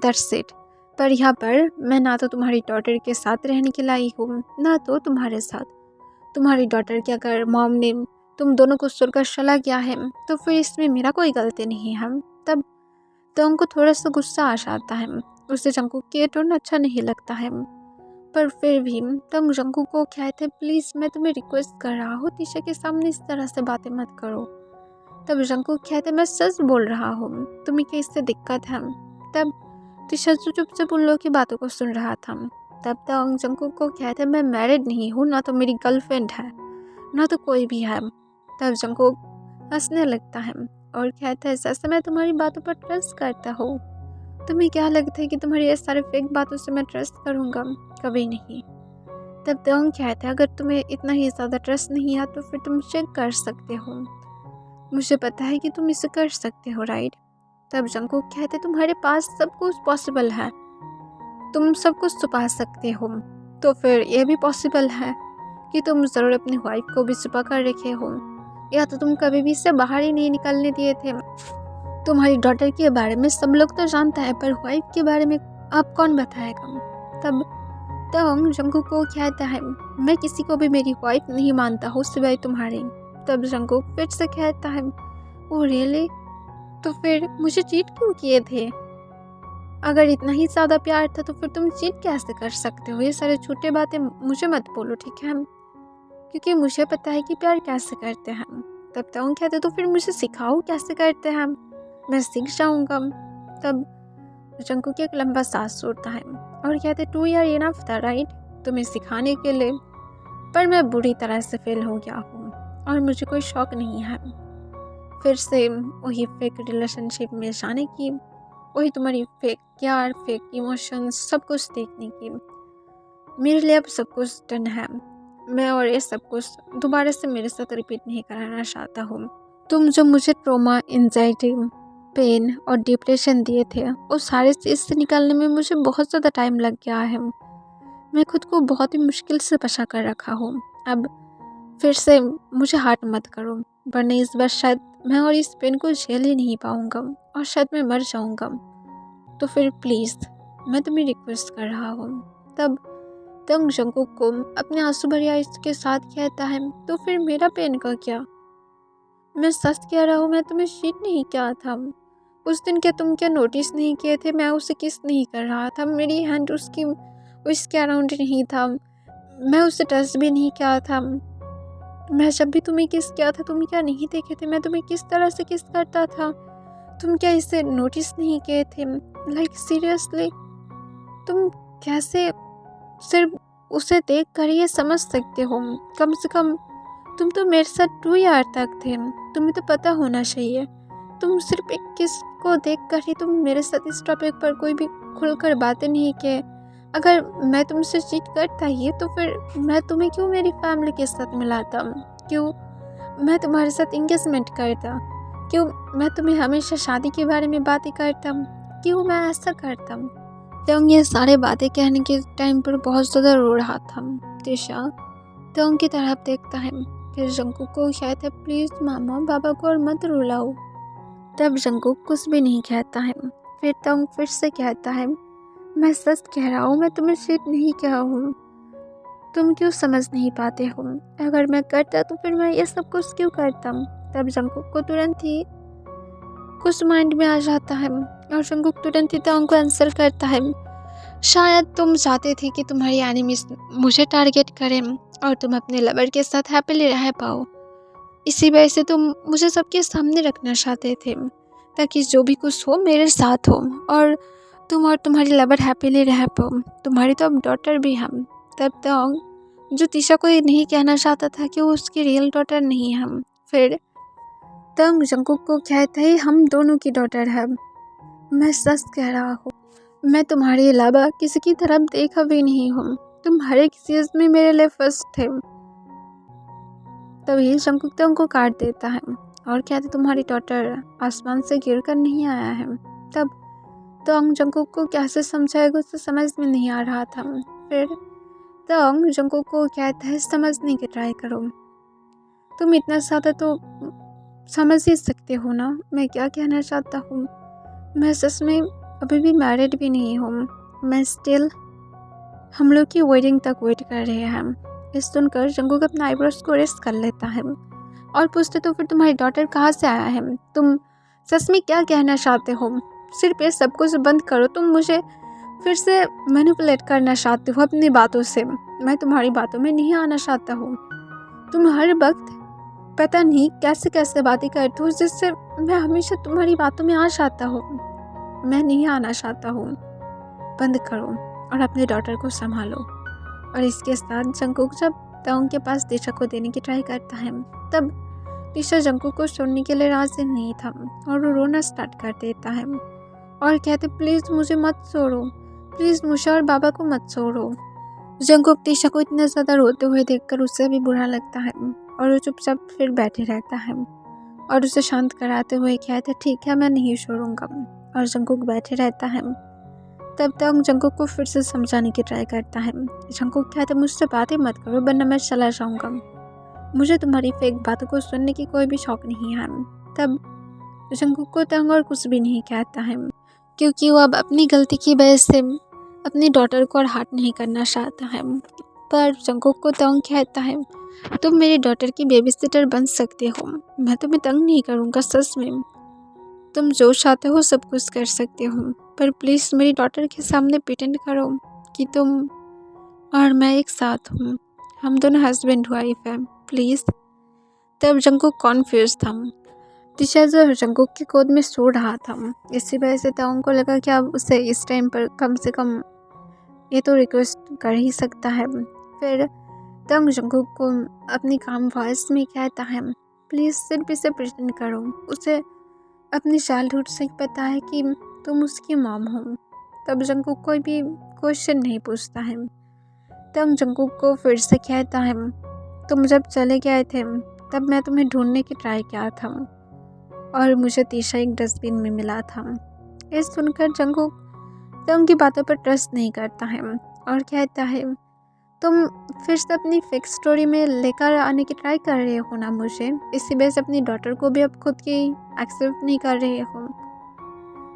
That's it. पर यहाँ पर मैं ना तो तुम्हारी डॉटर के साथ रहने के लाई हूँ, ना तो तुम्हारे साथ। तुम्हारी डॉटर के अगर मॉम ने तुम दोनों को छोड़कर चला गया है तो फिर इसमें मेरा कोई गलती नहीं है। तब तो उनको थोड़ा सा गुस्सा आ जाता है। उससे जंगकुक के टोन अच्छा नहीं लगता है, पर फिर भी तब जंगकुक को कहते हैं, प्लीज़ मैं तुम्हें रिक्वेस्ट कर रहा हूँ, तीशा के सामने इस तरह से बातें मत करो। तब जंगकुक कहते, मैं सच बोल रहा हूँ, तुम्हें क्या इससे दिक्कत है? तब तीशा चुपचाप उन लोगों की बातों को सुन रहा था। तब तक जंगकुक को कहते, मैं मैरिड नहीं हूँ, ना तो मेरी गर्लफ्रेंड है, ना तो कोई भी है। तब जंगकुक हंसने लगता है और कहता है, जैसे मैं तुम्हारी बातों पर ट्रस्ट करता हूँ, तुम्हें क्या लगता है कि तुम्हारी ये सारे फेक बातों से मैं ट्रस्ट करूँगा? कभी नहीं। तब दंग कहता है, अगर तुम्हें इतना ही ज़्यादा ट्रस्ट नहीं है तो फिर तुम चेक कर सकते हो। मुझे पता है कि तुम इसे कर सकते हो, राइट? तब जंगकुक कहते, तुम्हारे पास सब कुछ पॉसिबल है, तुम सब कुछ छुपा सकते हो, तो फिर यह भी पॉसिबल है कि तुम ज़रूर अपनी वाइफ को भी छुपा कर रखे हो, या तो तुम कभी भी इससे बाहर ही नहीं निकलने दिए थे। तुम्हारी डॉटर के बारे में सब लोग तो जानता है, पर वाइफ के बारे में आप कौन बताएगा? तब जंगकुक को कहता है, मैं किसी को भी मेरी वाइफ नहीं मानता हूँ सिवाय तुम्हारी। तब जंगकुक फिर से कहता है, ओ रियली? तो फिर मुझे चीट क्यों किए थे? अगर इतना ही ज़्यादा प्यार था तो फिर तुम चीट कैसे कर सकते हो? ये सारे छोटे बातें मुझे मत बोलो, ठीक है? क्योंकि मुझे पता है कि प्यार कैसे करते हैं। तब तक कहते, तो फिर मुझे सिखाओ कैसे करते हैं, मैं सीख जाऊँगा। तब जंगकुक एक लंबा सांस छोड़ता है और कहते, 2 ईयर इनफ था, राइट, तुम्हें सिखाने के लिए? पर मैं बुरी तरह से फेल हो गया हूँ और मुझे कोई शौक नहीं है फिर से वही फेक रिलेशनशिप में जाने की, वही तुम्हारी फेक प्यार, फेक इमोशंस, सब कुछ देखने की। मेरे लिए अब सब कुछ डन है। मैं और ये सब कुछ दोबारा से मेरे साथ रिपीट नहीं कराना चाहता हूँ। तुम जो मुझे ट्रॉमा, एंजाइटी, पेन और डिप्रेशन दिए थे, उस सारे चीज़ से निकलने में मुझे बहुत ज़्यादा टाइम लग गया है। मैं खुद को बहुत ही मुश्किल से बचा कर रखा हूँ। अब फिर से मुझे हार्ट मत करो, वरना इस बार शायद मैं और इस पेन को झेल ही नहीं पाऊँगा और शायद मैं मर जाऊँगा। तो फिर प्लीज़ मैं तुम्हें रिक्वेस्ट कर रहा हूँ। तब तंग जंगकुक को अपने आंसू भरी आंखों के साथ कहता है, तो फिर मेरा पेन का क्या? मैं सच कह रहा हूँ, मैं तुम्हें चीट नहीं किया था। उस दिन क्या तुम क्या नोटिस नहीं किए थे? मैं उसे किस नहीं कर रहा था, मेरी हैंड उसके अराउंड नहीं था, मैं उसे टच भी नहीं किया था। मैं जब भी तुम्हें किस किया था तुम क्या नहीं देखे थे मैं तुम्हें किस तरह से किस करता था? तुम क्या इसे नोटिस नहीं किए थे? लाइक सीरियसली, तुम कैसे सिर्फ उसे देख कर ये समझ सकते हो? कम से कम तुम तो मेरे साथ 2 ईयर तक थे, तुम्हें तो पता होना चाहिए। तुम सिर्फ एक किस को देख कर ही तुम मेरे साथ इस टॉपिक पर कोई भी खुलकर बातें नहीं किए। अगर मैं तुमसे चीट करता ही तो फिर मैं तुम्हें क्यों मेरी फैमिली के साथ मिलाता? क्यों मैं तुम्हारे साथ इंगेजमेंट करता? क्यों मैं तुम्हें हमेशा शादी के बारे में बातें करता? क्यों मैं ऐसा करता? तंग ये सारे बातें कहने के टाइम पर बहुत ज़्यादा रो रहा था। तिशा तंग की तरफ देखता है, फिर जंगकुक को कहता है, प्लीज़ मामा बाबा को और मत रुलाओ। तब जंगकुक कुछ भी नहीं कहता है। फिर तंग फिर से कहता है, मैं सच कह रहा हूँ, मैं तुम्हें चीट नहीं किया हूँ। तुम क्यों समझ नहीं पाते हो? अगर मैं करता तो फिर मैं ये सब कुछ क्यों करता? तब जंगकुक को तुरंत ही कुछ माइंड में आ जाता है और जंगकुक तुरंत ही तंग को आंसर करता है, शायद तुम चाहते थे कि तुम्हारी एनिमीज मुझे टारगेट करें और तुम अपने लवर के साथ हैप्पीली रह पाओ। इसी वजह से तुम मुझे सबके सामने रखना चाहते थे ताकि जो भी कुछ हो मेरे साथ हो और तुम और तुम्हारी लवर हैप्पीली रह पाओ। तुम्हारी तो अब डॉटर भी हम। तब तक जो तिशा को ये नहीं कहना चाहता था कि वो उसकी रियल डॉटर नहीं है। फिर तंग जंकुक को कहते हैं हम दोनों की डॉटर है। मैं सच कह रहा हूँ, मैं तुम्हारे अलावा किसी की तरफ देखा भी नहीं हूँ। तुम हर एक चीज में मेरे लिए फर्स्ट थे। तभी जंकुक तंग को काट देता है और कहते तुम्हारी डॉटर आसमान से गिर कर नहीं आया है। तब तंग जंकुक को कैसे समझाएगा उसे समझ में नहीं आ रहा था। फिर तंग जंकुक को कहता है समझने की ट्राई करो, तुम इतना ज़्यादा तो समझ ही सकते हो ना मैं क्या कहना चाहता हूँ। मैं सच में अभी भी मैरिड भी नहीं हूँ, मैं स्टिल हम लोग की वेडिंग तक वेट कर रहे हैं। इस सुनकर जंकुक अपना आईब्रोज को रेस्ट कर लेता है और पूछते तो फिर तुम्हारी डॉटर कहाँ से आया है, तुम सच में क्या कहना चाहते हो। सिर्फ ये सब कुछ बंद करो, तुम मुझे फिर से मैनिपुलेट करना चाहते हो अपनी बातों से। मैं तुम्हारी बातों में नहीं आना चाहता हूँ। तुम हर वक्त पता नहीं कैसे कैसे बातें करते हो जिससे मैं हमेशा तुम्हारी बातों में आ जाता हूँ। मैं नहीं आना चाहता हूँ, बंद करो और अपने डॉटर को संभालो। और इसके साथ जंकुक जब तंग के पास दिशा को देने की ट्राई करता है तब दिशा जंकुक को छोड़ने के लिए राजी नहीं था और वो रोना स्टार्ट कर देता है और कहते प्लीज़ मुझे मत छोड़ो, प्लीज़ मुझे और बाबा को मत छोड़ो। जंकुक दिशा को इतना ज़्यादा रोते हुए देखकर उसे भी बुरा लगता है और वो चुपचाप फिर बैठे रहता है और उसे शांत कराते हुए कहते ठीक है मैं नहीं छोड़ूंगा। और जंकुक बैठे रहता है। तब तक जंकुक को फिर से समझाने की ट्राई करता है। जंकुक कहते मुझसे बातें मत करो वरना मैं चला जाऊंगा, मुझे तुम्हारी फेक बातों को सुनने की कोई भी शौक नहीं है। तब जंकुक को तंग और कुछ भी नहीं कहता है क्योंकि वो अब अपनी गलती की वजह से अपनी डॉटर को और हर्ट नहीं करना चाहता है। पर जंकुक को तंग कहता है तुम मेरी डॉटर की बेबी सिटर बन सकते हो, मैं तुम्हें तंग नहीं करूँगा, सच में तुम जो चाहते हो सब कुछ कर सकते हो, पर प्लीज़ मेरी डॉटर के सामने प्रिटेंड करो कि तुम और मैं एक साथ हूँ, हम दोनों हस्बैंड वाइफ हैं, प्लीज़। तब जंकुक कॉन्फ्यूज था। दिशा जो जंकुक की गोद में सो रहा था, इसी वजह से तंग को लगा कि अब उसे इस टाइम पर कम से कम ये तो रिक्वेस्ट कर ही सकता है। फिर तंग जंकुक को अपनी काम वॉइस में कहता है प्लीज़ सिर्फ इसे प्रिटेंड करो, उसे अपनी चाइल्डहुड से पता है कि तुम उसकी मॉम हो। तब जंकुक कोई भी क्वेश्चन नहीं पूछता है। तंग जंकुक को फिर से कहता है तुम जब चले गए थे तब मैं तुम्हें ढूंढने की ट्राई किया था और मुझे तीशा एक डस्टबिन में मिला था। ये सुनकर जंकुक तंग की बातों पर ट्रस्ट नहीं करता है और कहता है तुम फिर से अपनी फिक्स स्टोरी में लेकर आने की ट्राई कर रहे हो ना मुझे, इसी वजह से अपनी डॉटर को भी अब खुद की एक्सेप्ट नहीं कर रहे हो।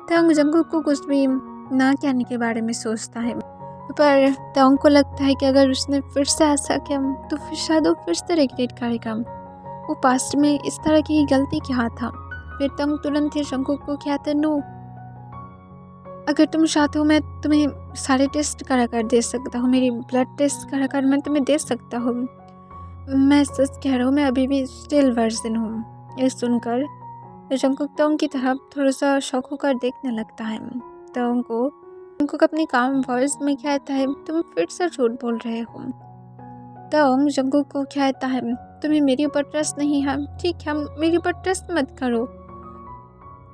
तंग जंकुक को कुछ भी ना कहने के बारे में सोचता है, पर तंग को लगता है कि अगर उसने फिर से ऐसा किया तो फिर शायद वो फिर से रिग्रेट करेगा, वो पास्ट में इस तरह की गलती किया था। फिर तंग तुरंत ही जंकुक को कहता नो, अगर तुम चाहते हो मैं तुम्हें सारे टेस्ट करा कर दे सकता हूँ, मेरी ब्लड टेस्ट करा कर मैं तुम्हें दे सकता हूँ, मैं सच कह रहा हूँ मैं अभी भी स्टिल वर्जिन हूँ। ये सुनकर जंकुक तंग की तरफ थोड़ा सा शौक होकर देखने लगता है। जंकुक अपनी काम वॉइस में कहता है तुम फिर से झूठ बोल रहे हो। तंग जंकुक को कहता है तुम्हें मेरे ऊपर ट्रस्ट नहीं है, ठीक है मेरे ऊपर ट्रस्ट मत करो,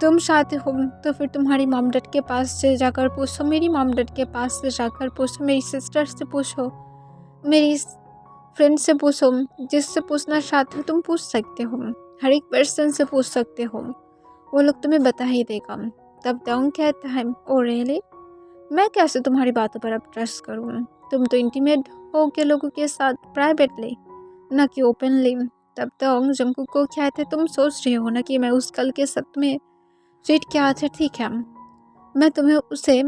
तुम चाहते हो तो फिर तुम्हारी मॉम डैड के पास से जाकर पूछो, मेरी मॉम डैड के पास से जाकर पूछो, मेरी सिस्टर से पूछो, मेरी फ्रेंड से पूछो, जिससे पूछना चाहते हो तुम पूछ सकते हो, हर एक पर्सन से पूछ सकते हो, वो लोग तुम्हें बता ही देगा। तब तंग कहता है ओ रियली, मैं कैसे तुम्हारी बातों पर अब ट्रस्ट करूँ, तुम तो इंटीमेट हो के लोगों के साथ प्राइवेटली ना कि ओपनली। तब तंग जंकुक को कहते तुम सोच रहे हो ना कि मैं उस कल के सत्य में चीट किया था, ठीक है मैं तुम्हें उसे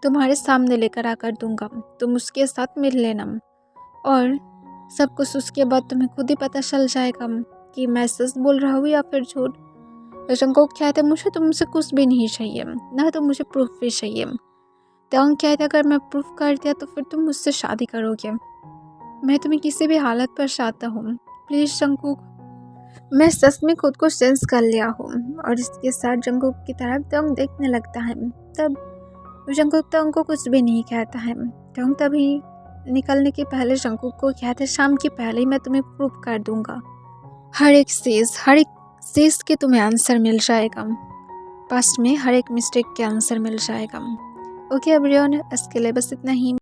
तुम्हारे सामने लेकर आकर दूंगा, तुम उसके साथ मिल लेना और सब कुछ उसके बाद तुम्हें खुद ही पता चल जाएगा कि मैं सच बोल रहा हूँ या फिर झूठ। जंकुक कहते मुझे तुमसे कुछ भी नहीं चाहिए, ना तो मुझे प्रूफ भी चाहिए। तंग कहते अगर मैं प्रूफ कर दिया तो फिर तुम मुझसे शादी करोगे, मैं तुम्हें किसी भी हालत पर चाहता हूँ, प्लीज़ जंकुक, मैं सच में खुद को सेंस कर लिया हूँ। और इसके साथ जंकुक की तरफ तंग देखने लगता है। तब जंकुक तंग को कुछ भी नहीं कहता है। तंग तभी निकलने के पहले जंकुक को कहते शाम के पहले ही मैं तुम्हें प्रूफ कर दूंगा, हर एक चीज़, हर एक सीज के तुम्हें आंसर मिल जाएगा, पास्ट में हर एक मिस्टेक के आंसर मिल जाएगा। ओके एवरीवन, इसके लिए बस इतना ही।